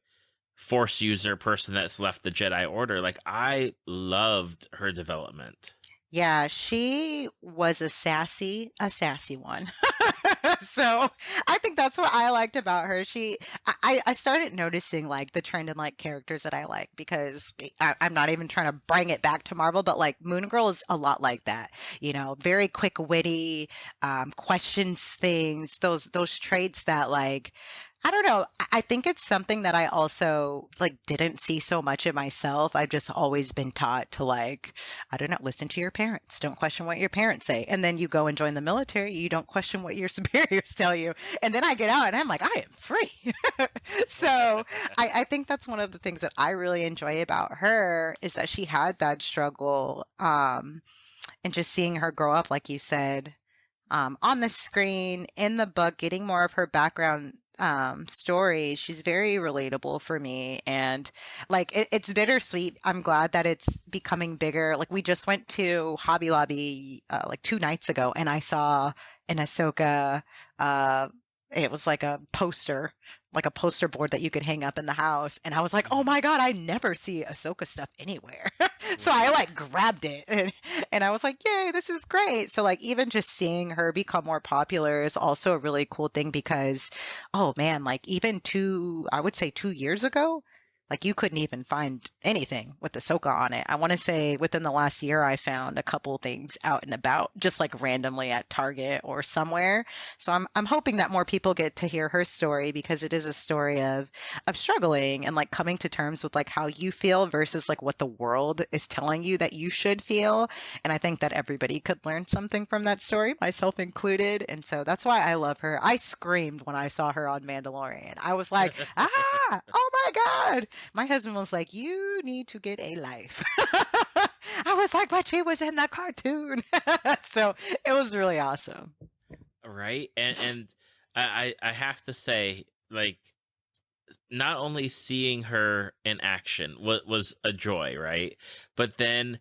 force user person that's left the Jedi Order. Like I loved her development. Yeah, she was a sassy one. So I think that's what I liked about her. I started noticing like the trend in like characters that I like because I'm not even trying to bring it back to Marvel, but like Moon Girl is a lot like that. Very quick witty, questions things, those traits that like I don't know. I think it's something that I also like didn't see so much in myself. I've just always been taught to like, I don't know, listen to your parents. Don't question what your parents say. And then you go and join the military. You don't question what your superiors tell you. And then I get out and I'm like, I am free. So I think that's one of the things that I really enjoy about her is that she had that struggle. And just seeing her grow up, like you said, on the screen, in the book, getting more of her background story. She's very relatable for me. And like, it's bittersweet. I'm glad that it's becoming bigger. Like, we just went to Hobby Lobby like 2 nights ago, and I saw an Ahsoka. Uh, it was like a poster board that you could hang up in the house. And I was like, oh Mhm. my God, I never see Ahsoka stuff anywhere. So I Right. like grabbed it and I was like, yay, this is great. So like even just seeing her become more popular is also a really cool thing because oh man, like even I would say 2 years ago, like you couldn't even find anything with Ahsoka on it. I want to say within the last year I found a couple things out and about, just like randomly at Target or somewhere. So I'm hoping that more people get to hear her story because it is a story of struggling and like coming to terms with like how you feel versus like what the world is telling you that you should feel. And I think that everybody could learn something from that story, myself included. And so that's why I love her. I screamed when I saw her on Mandalorian. I was like, ah, oh my God. My husband was like, you need to get a life. I was like, but she was in the cartoon. So it was really awesome. Right. And I have to say, like, not only seeing her in action was a joy, right? But then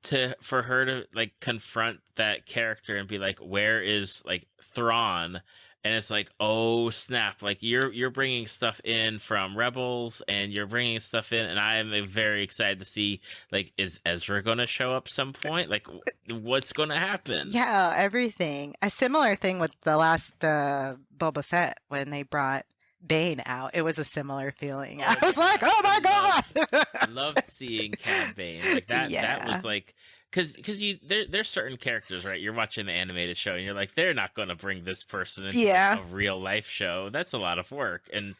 to for her to like confront that character and be like, where is like Thrawn? And it's like, oh snap, like you're bringing stuff in from Rebels and you're bringing stuff in, and I am very excited to see like, is Ezra going to show up some point? Like what's going to happen? Yeah, everything. A similar thing with the last Boba Fett when they brought Bane out, it was a similar feeling. I Oh was my like, gosh, "Oh I my God!" loved seeing Cad Bane. Like that Yeah. was like because you there's certain characters, right? You're watching the animated show and you're like, they're not going to bring this person into Yeah. a real life show. That's a lot of work. And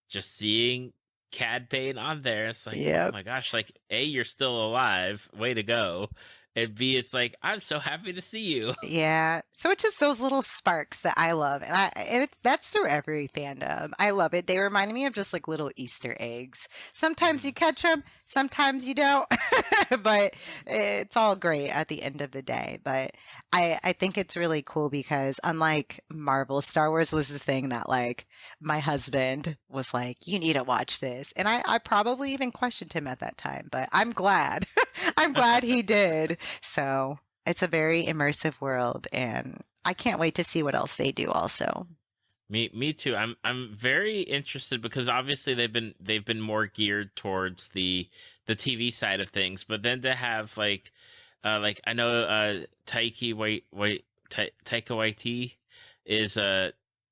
just seeing Cad Bane on there, it's like, oh Yep. my gosh, like A, you're still alive, way to go. And B, it's like, I'm so happy to see you. Yeah. So it's just those little sparks that I love. That's through every fandom. I love it. They remind me of just like little Easter eggs. Sometimes you Mhm. catch them, sometimes you don't. But it's all great at the end of the day. But I think it's really cool because unlike Marvel, Star Wars was the thing that like my husband was like, you need to watch this. And I probably even questioned him at that time, but I'm glad. I'm glad he did. So it's a very immersive world, and I can't wait to see what else they do also. Me too. I'm very interested because obviously they've been more geared towards the TV side of things, but then to have like I know Taika Waititi is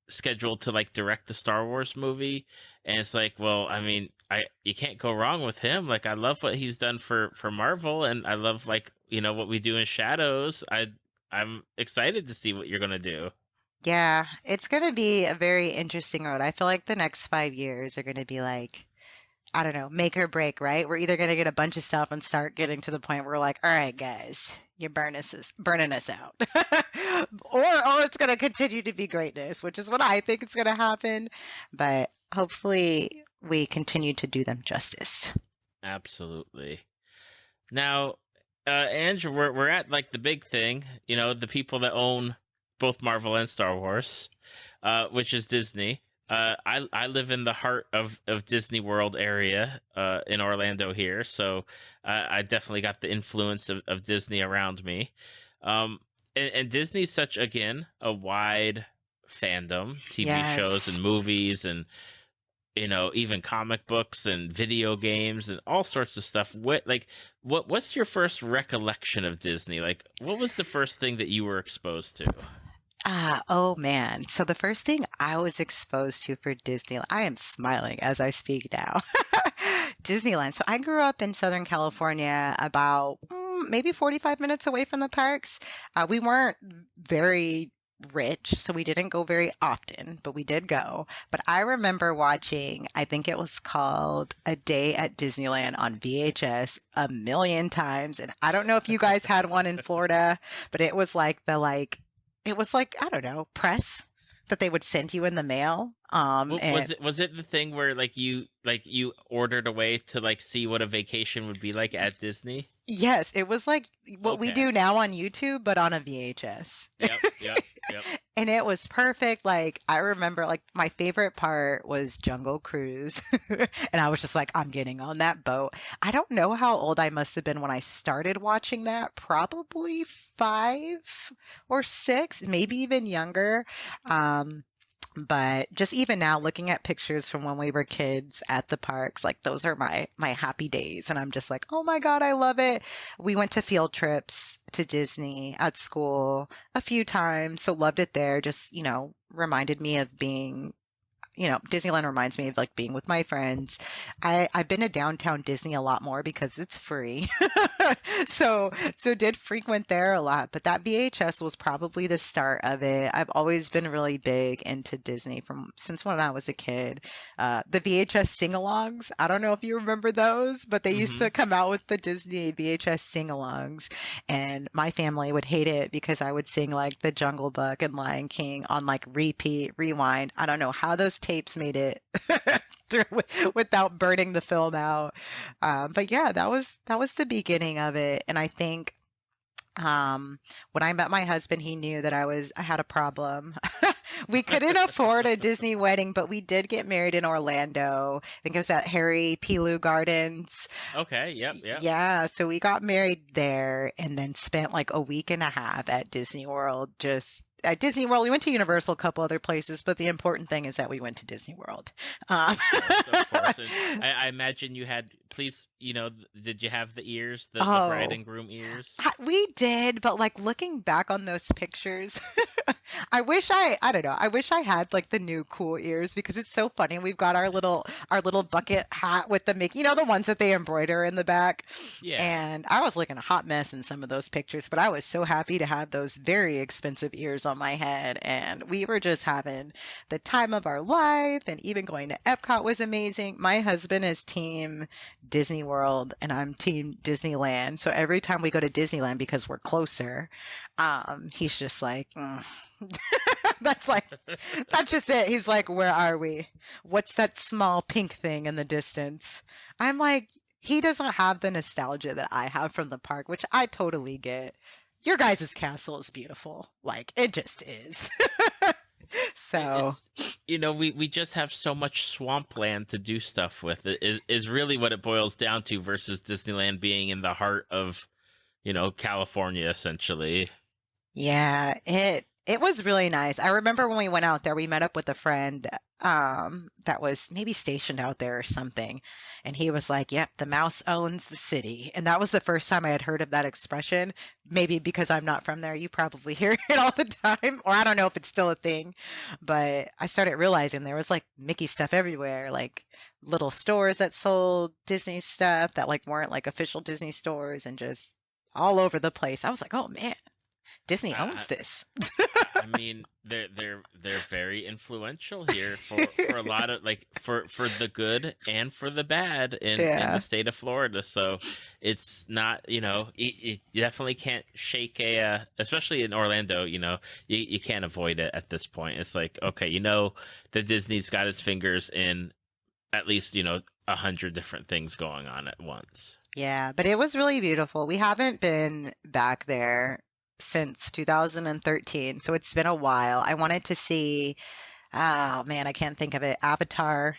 scheduled to like direct the Star Wars movie, and it's like, well, I mean, I you can't go wrong with him. Like I love what he's done for Marvel, and I love like what we do in Shadows. I'm excited to see what you're gonna do. Yeah, it's going to be a very interesting road. I feel like the next 5 years are going to be like, I don't know, make or break, right? We're either going to get a bunch of stuff and start getting to the point where we're like, all right, guys, you're burning us out. Or it's going to continue to be greatness, which is what I think is going to happen. But hopefully we continue to do them justice. Absolutely. Now, Andrew, we're at like the big thing. The people that own both Marvel and Star Wars, which is Disney. I live in the heart of Disney World area in Orlando here, so I definitely got the influence of Disney around me. And Disney's such again a wide fandom, TV shows and Yes. movies and even comic books and video games and all sorts of stuff. What's your first recollection of Disney? Like, what was the first thing that you were exposed to? Oh man. So the first thing I was exposed to for Disney, I am smiling as I speak now. Disneyland. So I grew up in Southern California, about maybe 45 minutes away from the parks. We weren't very rich, so we didn't go very often, but we did go. But I remember watching, I think it was called A Day at Disneyland on VHS a million times. And I don't know if you guys had one in Florida, but it was like, I don't know, press that they would send you in the mail. And Was it the thing where like you ordered a way to like see what a vacation would be like at Disney? yes, it was like what we Okay. do now on YouTube, but on a VHS. Yep. Yep. Yep. And it was perfect. Like I remember like my favorite part was Jungle Cruise. And I was just like, I'm getting on that boat. I don't know how old I must have been when I started watching that. Probably 5 or 6, maybe even younger. Um, but just even now looking at pictures from when we were kids at the parks, like those are my happy days. And I'm just like, oh my God, I love it. We went to field trips to Disney at school a few times, so loved it there. Just, reminded me of being Disneyland reminds me of like being with my friends. I've been to downtown Disney a lot more because it's free. So did frequent there a lot, but that VHS was probably the start of it. I've always been really big into Disney from since when I was a kid. The VHS sing-alongs, I don't know if you remember those, but they used Mm-hmm. to come out with the Disney VHS sing-alongs, and my family would hate it because I would sing like The Jungle Book and Lion King on like repeat, rewind. I don't know how those tapes made it through without burning the film out. But yeah, that was the beginning of it, and I think when I met my husband, he knew that I had a problem. We couldn't afford a Disney wedding, but we did get married in Orlando. I think it was at Harry Pilu Gardens. Okay. Yep. Yep. Yeah, so we got married there and then spent like a week and a half at Disney World. Just at Disney World, we went to Universal, a couple other places, but the important thing is that we went to Disney World. Um, Of course. Of course. And I imagine you had please, did you have the ears, the bride Oh, and groom ears? we did, but like looking back on those pictures, I don't know, I wish I had like the new cool ears because it's so funny. We've got our little bucket hat with the Mickey, the ones that they embroider in the back. Yeah. And I was looking a hot mess in some of those pictures, but I was so happy to have those very expensive ears on my head. And we were just having the time of our life. And even going to Epcot was amazing. My husband is team Disney World and I'm team Disneyland. So every time we go to Disneyland because we're closer, he's just like, "Mm." That's like that's just it. He's like, "Where are we? What's that small pink thing in the distance?" I'm like, he doesn't have the nostalgia that I have from the park, which I totally get. Your guys' castle is beautiful. Like, it just is. So, It's we just have so much swampland to do stuff with. It is really what it boils down to versus Disneyland being in the heart of, California essentially. yeah, it was really nice. I remember when we went out there, we met up with a friend that was maybe stationed out there or something, and he was like, "Yep, the mouse owns the city." And that was the first time I had heard of that expression. Maybe because I'm not from there, you probably hear it all the time, or I don't know if it's still a thing, but I started realizing there was like Mickey stuff everywhere, like little stores that sold Disney stuff that like weren't like official Disney stores and just all over the place. I was like, "Oh man, Disney I, owns this." I mean, they're very influential here for a lot of like for the good and for the bad in the Yeah. state of Florida. So it's not you definitely can't shake especially in Orlando. You can't avoid it at this point. It's like okay, that Disney's got its fingers in at least 100 different things going on at once. Yeah, but it was really beautiful. We haven't been back there since 2013, so it's been a while. I wanted to see, oh man, I can't think of it. Avatar.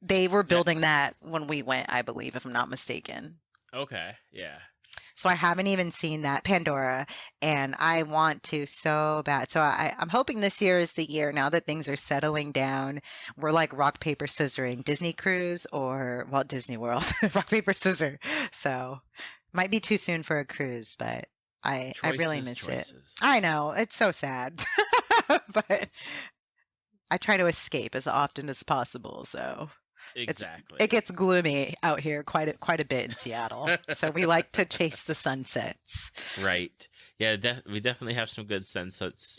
They were Yeah. building that when we went, I believe, if I'm not mistaken. Okay. Yeah. So I haven't even seen that Pandora, and I want to so bad. So I'm hoping this year is the year now that things are settling down. We're like rock, paper, scissoring Disney cruise or Walt Disney World, rock, paper, scissor. So might be too soon for a cruise, but I really Choices, miss it. choices. I know, it's so sad. But I try to escape as often as possible, so it's Exactly. it gets gloomy out here quite a bit in Seattle. So we like to chase the sunsets. Right. Yeah, we definitely have some good sunsets,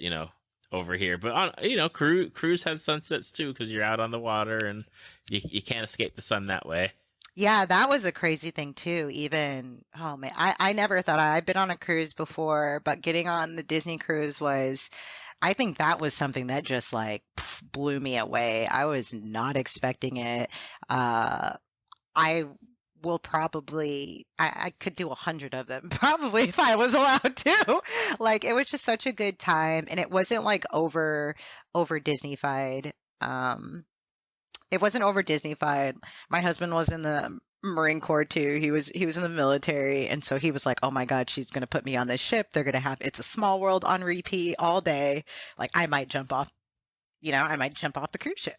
over here. But on, cruise has sunsets too because you're out on the water and you can't escape the sun that way. Yeah, that was a crazy thing too. Even, oh man, I never thought I'd been on a cruise before, but getting on the Disney cruise was, I think that was something that just like blew me away. I was not expecting it. Uh, I will probably, I could do 100 of them probably if I was allowed to. Like it was just such a good time, and it wasn't like over Disneyfied. Um, it wasn't over Disneyfied. My husband was in the Marine Corps too. He was in the military, and so he was like, "Oh my God, she's gonna put me on this ship. They're gonna have It's a Small World on repeat all day. Like I might jump off, I might jump off the cruise ship."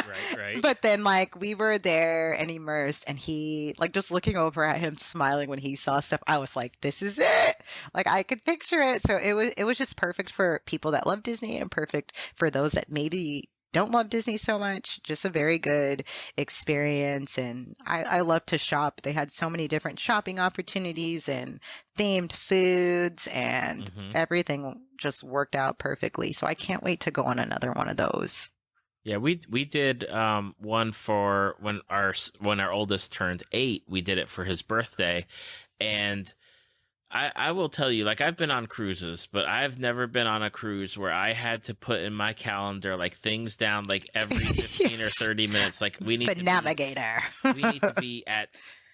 Right, right. But then like we were there and immersed, and he like just looking over at him smiling when he saw stuff, I was like, "This is it." Like I could picture it. So it was just perfect for people that love Disney and perfect for those that maybe don't love Disney so much. Just a very good experience. And I love to shop. They had so many different shopping opportunities and themed foods, and Hmm. everything just worked out perfectly. So I can't wait to go on another one of those. Yeah, we did one for when our oldest turned 8. We did it for his birthday, and I will tell you, like I've been on cruises, but I've never been on a cruise where I had to put in my calendar like things down like every 15 or Yes. 30 minutes. Like we The need to be navigator. we need to be at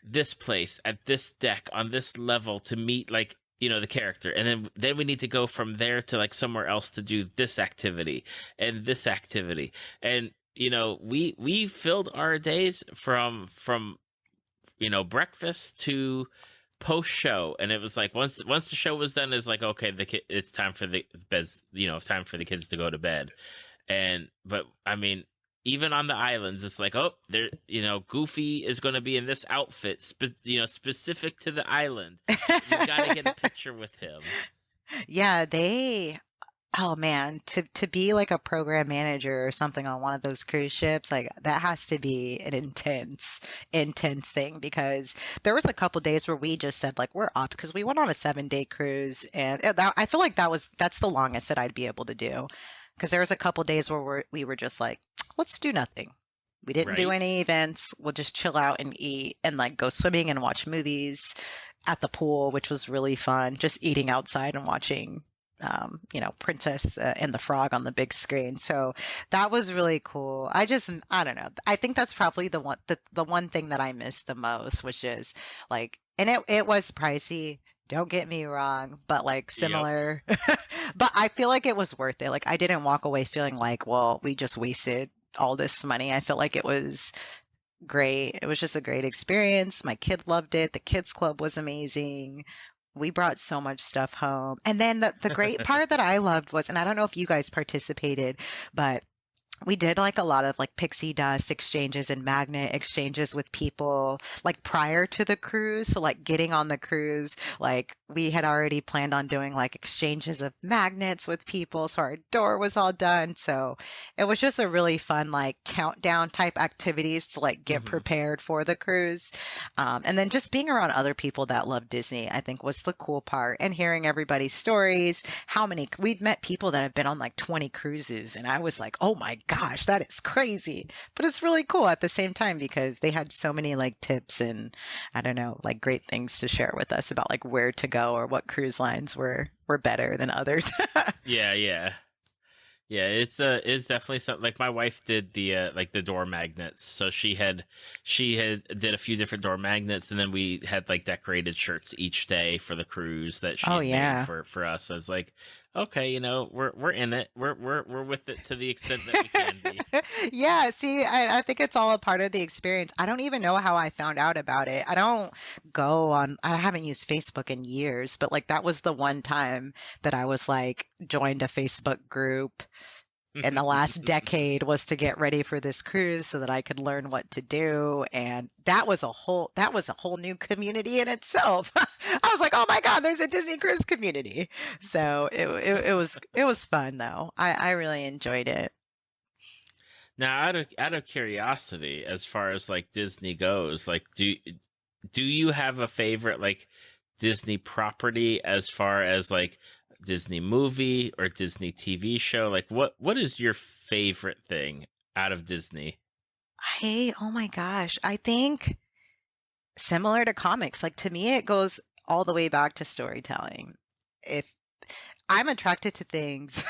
this place, at this deck, on this level to meet like the character, and then we need to go from there to like somewhere else to do this activity and this activity, and we filled our days from breakfast to post show, and it was like once the show was done, it's like okay, it's time for the beds, time for the kids to go to bed, but I mean, even on the islands, it's like, oh, there, Goofy is going to be in this outfit, specific to the island. You got to get a picture with him. Yeah, oh man, to be like a program manager or something on one of those cruise ships, like that has to be an intense thing because there was a couple days where we just said like we're off because we went on a 7-day cruise and I feel like that's the longest that I'd be able to do because there was a couple days where we were just like let's do nothing. We didn't do Right? any events. We'll just chill out and eat and like go swimming and watch movies at the pool, which was really fun. Just eating outside and watching Princess and the Frog on the big screen. So that was really cool. I don't know. I think that's probably the one thing that I missed the most, which is like, and it was pricey. Don't get me wrong, but like Yep. similar, but I feel like it was worth it. Like I didn't walk away feeling like, well, we just wasted all this money. I felt like it was great. It was just a great experience. My kid loved it. The kids club was amazing. We brought so much stuff home. And then the great part that I loved was, and I don't know if you guys participated, but we did like a lot of like pixie dust exchanges and magnet exchanges with people like prior to the cruise. So like getting on the cruise, like we had already planned on doing like exchanges of magnets with people. So our door was all done. So it was just a really fun like countdown type activities to like get Hmm. prepared for the cruise. And then just being around other people that love Disney, I think was the cool part and hearing everybody's stories. We've met people that have been on like 20 cruises and I was like, "Oh my gosh, that is crazy." But it's really cool at the same time because they had so many like tips and I don't know, like great things to share with us about like where to go or what cruise lines were better than others. Yeah, yeah. Yeah, it's definitely something like my wife did the door magnets. So she had did a few different door magnets, and then we had like decorated shirts each day for the cruise that she Oh had made yeah. for us. I was like, okay, we're in it. We're with it to the extent that we can be. Yeah, see, I think it's all a part of the experience. I don't even know how I found out about it. I haven't used Facebook in years, but like that was the one time that I was like joined a Facebook group in the last decade was to get ready for this cruise so that I could learn what to do. And that was a whole new community in itself. I was like, oh my God, there's a Disney cruise community. So it was fun though. I really enjoyed it. Now, out of curiosity, as far as like Disney goes, like do you have a favorite like Disney property as far as like Disney movie or Disney TV show? Like what is your favorite thing out of Disney? Oh my gosh. I think similar to comics, like to me, it goes all the way back to storytelling. If I'm attracted to things,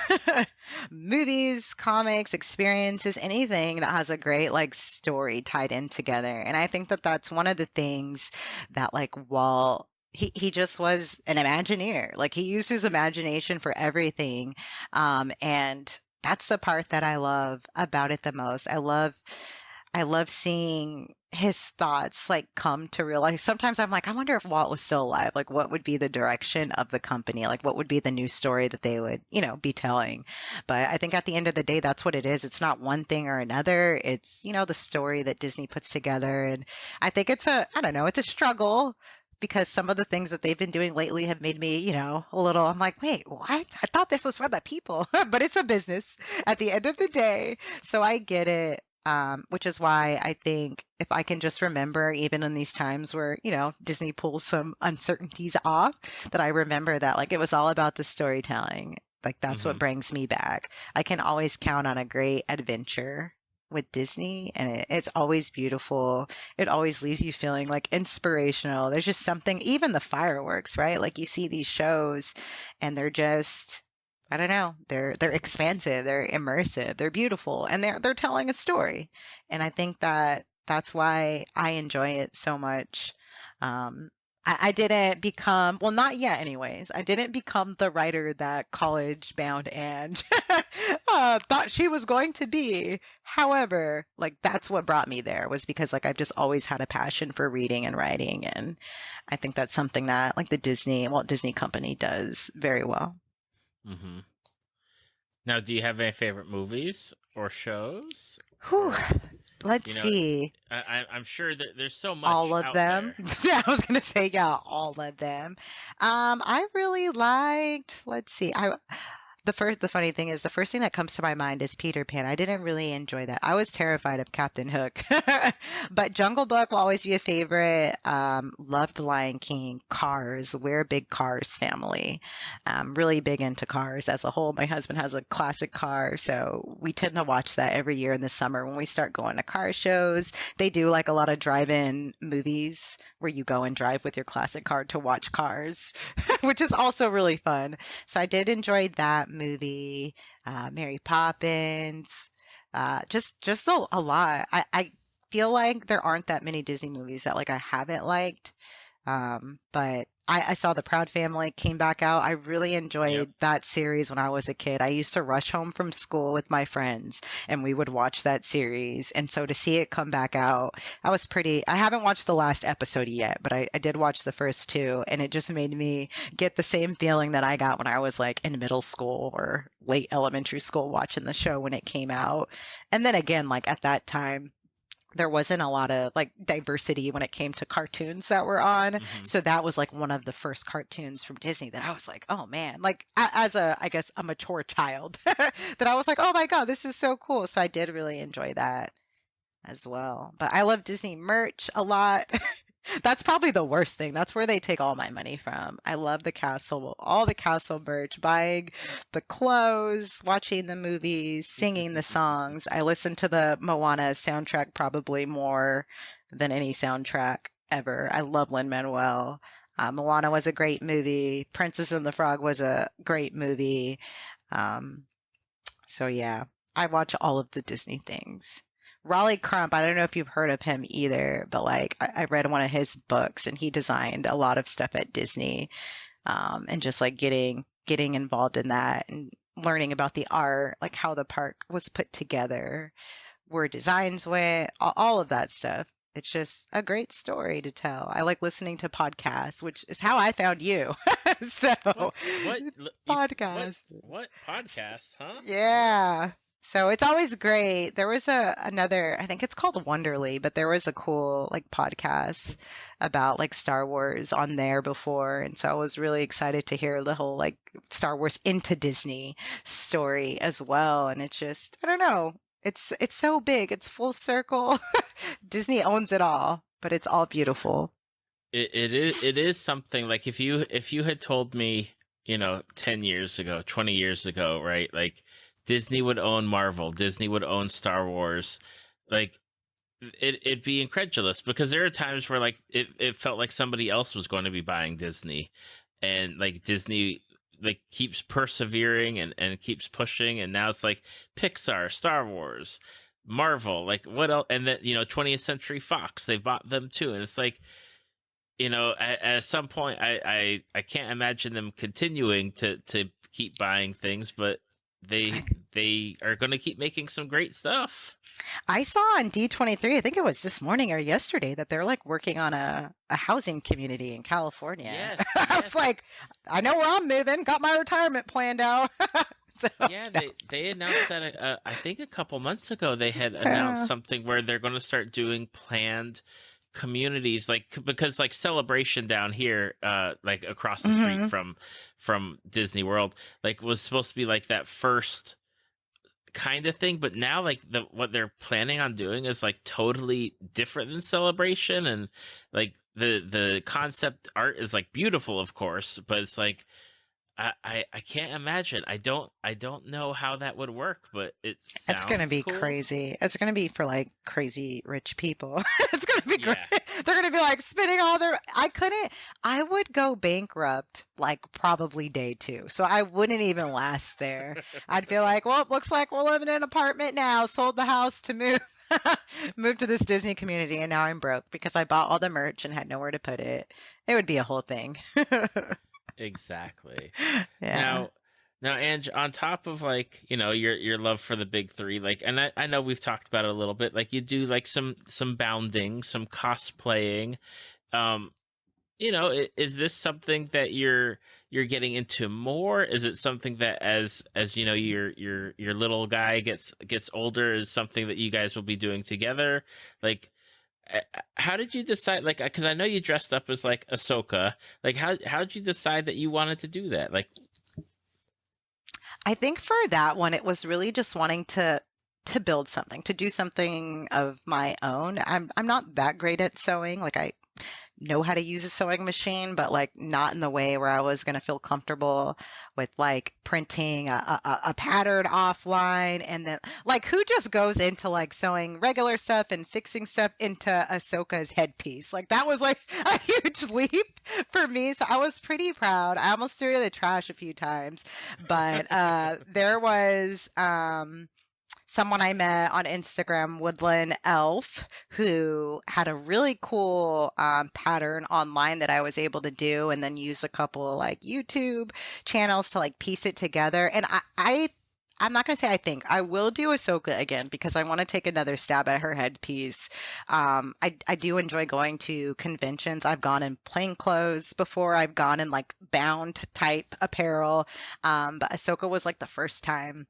movies, comics, experiences, anything that has a great like story tied in together. And I think that that's one of the things that like Walt, he just was an Imagineer. Like he used his imagination for everything. And that's the part that I love about it the most. I love seeing his thoughts like come to realize. Sometimes I'm like, I wonder if Walt was still alive. Like, what would be the direction of the company? Like, what would be the new story that they would, be telling? But I think at the end of the day, that's what it is. It's not one thing or another. It's, the story that Disney puts together. And I think I don't know, it's a struggle because some of the things that they've been doing lately have made me, a little, I'm like, wait, what? I thought this was for the people, but it's a business at the end of the day. So I get it. Which is why I think if I can just remember, even in these times where, Disney pulls some uncertainties off, that I remember that like it was all about the storytelling. Like that's what Hmm. brings me back. I can always count on a great adventure with Disney, and it's always beautiful. It always leaves you feeling like inspirational. There's just something, even the fireworks, right? Like you see these shows and they're just I don't know. They're expansive, they're immersive, they're beautiful, and they're telling a story. And I think that that's why I enjoy it so much. I didn't become, well, not yet, anyways. I didn't become the writer that college bound and thought she was going to be. However, like that's what brought me there was because like I've just always had a passion for reading and writing, and I think that's something that like the Walt Disney Company does very well. Hmm. Now, do you have any favorite movies or shows? Whew. or Let's you know, see. I'm sure that there's so All much of out them. there. I was gonna say, yeah, all of them. I really liked, let's see, the funny thing is the first thing that comes to my mind is Peter Pan. I didn't really enjoy that. I was terrified of Captain Hook. But Jungle Book will always be a favorite. Loved Lion King, Cars. We're a big Cars family. Really big into cars as a whole. My husband has a classic car, so we tend to watch that every year in the summer when we start going to car shows. They do like a lot of drive-in movies where you go and drive with your classic car to watch cars, which is also really fun. So I did enjoy that movie, Mary Poppins, just a lot. I feel like there aren't that many Disney movies that like I haven't liked. But I saw The Proud Family came back out. I really Yep. enjoyed that series when I was a kid. I used to rush home from school with my friends and we would watch that series. And so to see it come back out, I haven't watched the last episode yet, but I did watch the first two and it just made me get the same feeling that I got when I was like in middle school or late elementary school watching the show when it came out. And then again, like at that time, there wasn't a lot of like diversity when it came to cartoons that were on. Hmm. So that was like one of the first cartoons from Disney that I was like, oh man, like as I guess, a mature child, that I was like, oh my God, this is so cool. So I did really enjoy that as well. But I love Disney merch a lot. That's probably the worst thing. That's where they take all my money from. I love the castle, all the castle merch, buying the clothes, watching the movies, singing the songs. I listen to the Moana soundtrack probably more than any soundtrack ever. I love Lin-Manuel. Moana was a great movie. Princess and the Frog was a great movie. Um, so yeah, I watch all of the Disney things. Raleigh Crump, I don't know if you've heard of him either, but like I read one of his books and he designed a lot of stuff at Disney. And just like getting involved in that and learning about the art, like how the park was put together, where designs went, all of that stuff. It's just a great story to tell. I like listening to podcasts, which is how I found you. So, podcasts. What podcast, huh? What? Yeah. So it's always great. There was another, I think it's called Wonderly, but there was a cool like podcast about like Star Wars on there before. And so I was really excited to hear the whole like Star Wars into Disney story as well. And it's just, I don't know. It's so big. It's full circle. Disney owns it all, but it's all beautiful. It is something like if you had told me, 10 years ago, 20 years ago, right? Like Disney would own Marvel, Disney would own Star Wars, like it'd be incredulous because there are times where like it felt like somebody else was going to be buying Disney, and like Disney like keeps persevering and keeps pushing, and now it's like Pixar, Star Wars, Marvel, like what else? And then 20th Century Fox, they bought them too, and it's like at some point, I can't imagine them continuing to keep buying things, but they are going to keep making some great stuff. I saw on D23, I think it was this morning or yesterday, that they're like working on a housing community in California. Yes, I was yes, like, I know where I'm moving, got my retirement planned out. So, yeah. They announced that I think a couple months ago they had announced yeah. something where they're going to start doing planned communities, like because like Celebration down here, like across the street Hmm. from Disney World, like was supposed to be like that first kind of thing, but now like what they're planning on doing is like totally different than Celebration, and like the concept art is like beautiful, of course, but it's like I can't imagine. I don't know how that would work, but it It's gonna sounds be cool. crazy. It's gonna be for like crazy rich people. It's gonna be great. Yeah. They're gonna be like spending all their. I would go bankrupt like probably day two. So I wouldn't even last there. I'd be like, well, it looks like we're living in an apartment now. Sold the house to move, move to this Disney community, and now I'm broke because I bought all the merch and had nowhere to put it. It would be a whole thing. Exactly. Yeah. Now, Ange, on top of like, your love for the big three, like, and I know we've talked about it a little bit, like you do like some bounding, some cosplaying. Um, is this something that you're getting into more? Is it something that as your little guy gets older is something that you guys will be doing together? Like, how did you decide? Like, because I know you dressed up as like Ahsoka. Like, how did you decide that you wanted to do that? Like, I think for that one, it was really just wanting to build something, to do something of my own. I'm not that great at sewing. Like I know how to use a sewing machine, but like not in the way where I was gonna feel comfortable with like printing a pattern offline and then like who just goes into like sewing regular stuff and fixing stuff into Ahsoka's headpiece? Like that was like a huge leap for me. So I was pretty proud. I almost threw it in the trash a few times, but there was someone I met on Instagram, Woodland Elf, who had a really cool pattern online that I was able to do, and then use a couple like YouTube channels to like piece it together. And I'm not gonna say I think I will do Ahsoka again because I want to take another stab at her headpiece. I do enjoy going to conventions. I've gone in plain clothes before. I've gone in like bound type apparel, but Ahsoka was like the first time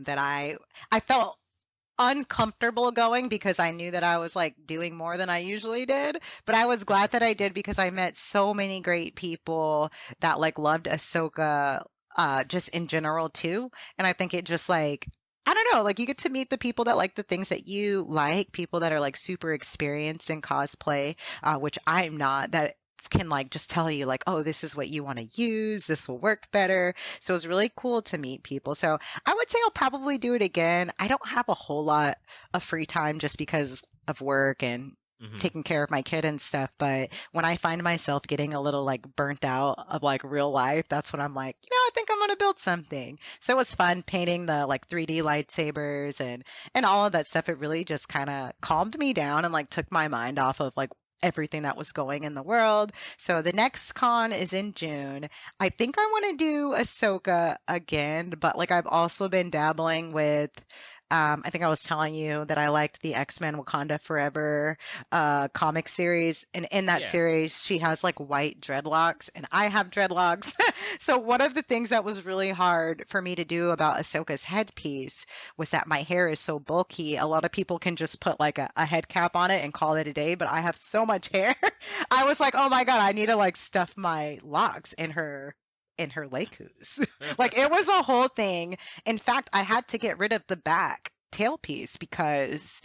that I felt uncomfortable going because I knew that I was like doing more than I usually did. But I was glad that I did because I met so many great people that like loved Ahsoka just in general too. And I think it just like I don't know, like you get to meet the people that like the things that you like, people that are like super experienced in cosplay, which I'm not, that can like just tell you like, oh, this is what you want to use, this will work better. So it was really cool to meet people. So I would say I'll probably do it again. I don't have a whole lot of free time just because of work and mhm. taking care of my kid and stuff. But when I find myself getting a little like burnt out of like real life, that's when I'm like, I think I'm gonna build something. So it was fun painting the like 3D lightsabers and all of that stuff. It really just kind of calmed me down and like took my mind off of like everything that was going in the world. So the next con is in June. I think I want to do Ahsoka again, but like I've also been dabbling with I think I was telling you that I liked the X-Men Wakanda Forever comic series. And in that Yeah. series, she has like white dreadlocks, and I have dreadlocks. So one of the things that was really hard for me to do about Ahsoka's headpiece was that my hair is so bulky. A lot of people can just put like a head cap on it and call it a day, but I have so much hair. I was like, oh my God, I need to like stuff my locks in her lekus. Like it was a whole thing. In fact, I had to get rid of the back tailpiece because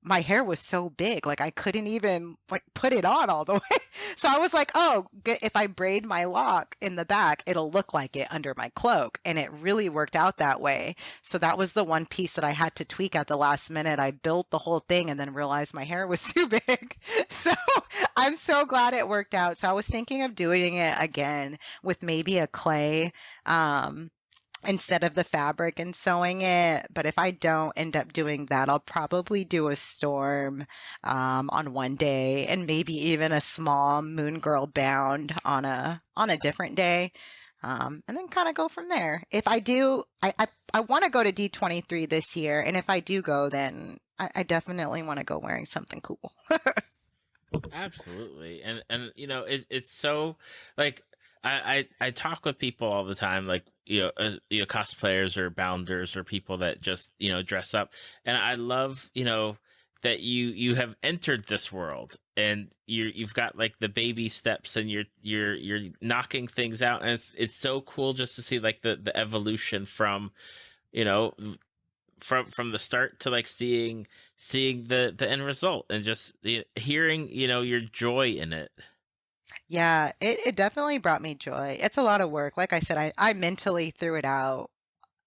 my hair was so big, like I couldn't even like put it on all the way. So I was like, oh, if I braid my lock in the back, it'll look like it under my cloak. And it really worked out that way. So that was the one piece that I had to tweak at the last minute. I built the whole thing and then realized my hair was too big. So I'm so glad it worked out. So I was thinking of doing it again with maybe a clay. Um, instead of the fabric and sewing it. But if I don't end up doing that, I'll probably do a storm on one day and maybe even a small moon girl bound on a different day. And then kind of go from there. If I do, I want to go to D23 this year, and if I do go, then I definitely want to go wearing something cool. Absolutely. And it's so like I talk with people all the time, like cosplayers or bounders or people that just dress up, and I love that you have entered this world and you've got like the baby steps and you're knocking things out, and it's so cool just to see like the evolution from you know from the start to like seeing the end result, and just hearing your joy in it. Yeah, it definitely brought me joy. It's a lot of work. Like I said, I mentally threw it out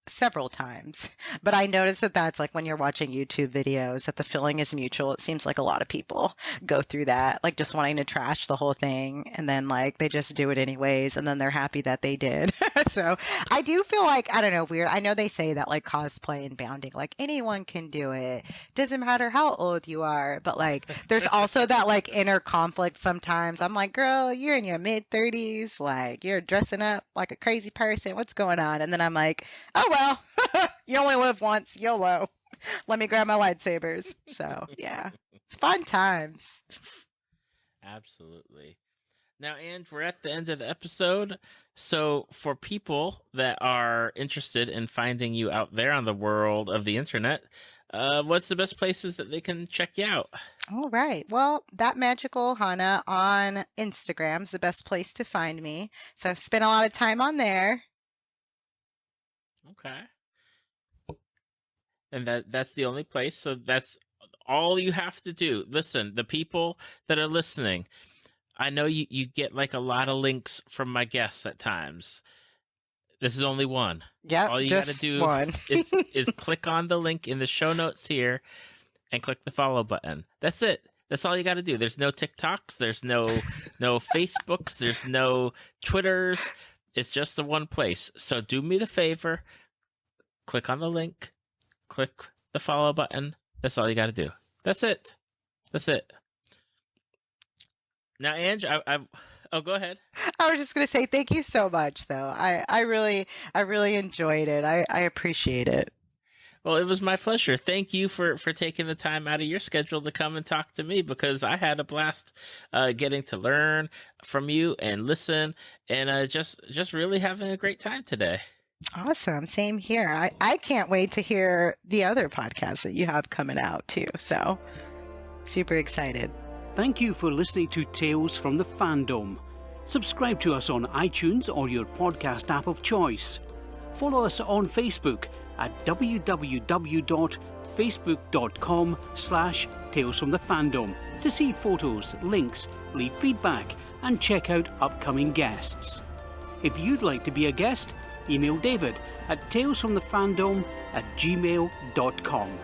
several times. But I noticed that that's like when you're watching YouTube videos that the feeling is mutual. It seems like a lot of people go through that, like just wanting to trash the whole thing and then like they just do it anyways and then they're happy that they did. So I do feel like, I don't know, weird. I know they say that like cosplay and bounding, like anyone can do it. Doesn't matter how old you are, but like there's also that like inner conflict sometimes. I'm like, girl, you're in your mid 30s, like you're dressing up like a crazy person. What's going on? And then I'm like, oh well, you only live once, YOLO. Let me grab my lightsabers. So yeah, it's fun times. Absolutely. Now, and we're at the end of the episode. So, for people that are interested in finding you out there on the world of the internet, what's the best places that they can check you out? All right. Well, that magical Hana on Instagram's the best place to find me. So I've spent a lot of time on there. Okay. And that's the only place. So that's all you have to do. Listen, the people that are listening, I know you get like a lot of links from my guests at times. This is only one. Yep, All you got to just do one. is click on the link in the show notes here and click the follow button. That's it. That's all you got to do. There's no TikToks, there's no Facebooks, there's no Twitters. It's just the one place. So do me the favor, click on the link, click the follow button. That's all you got to do. That's it. That's it. Now, Ange, oh, go ahead. I was just going to say thank you so much, though. I really enjoyed it. I appreciate it. Well, it was my pleasure. Thank you for taking the time out of your schedule to come and talk to me, because I had a blast getting to learn from you and listen, and just really having a great time today. Awesome. Same here. I can't wait to hear the other podcasts that you have coming out too. So super excited. Thank you for listening to Tales from the Fandom. Subscribe to us on iTunes or your podcast app of choice. Follow us on Facebook at www.facebook.com/talesfromthefandom to see photos, links, leave feedback, and check out upcoming guests. If you'd like to be a guest, email David at talesfromthefandom@gmail.com.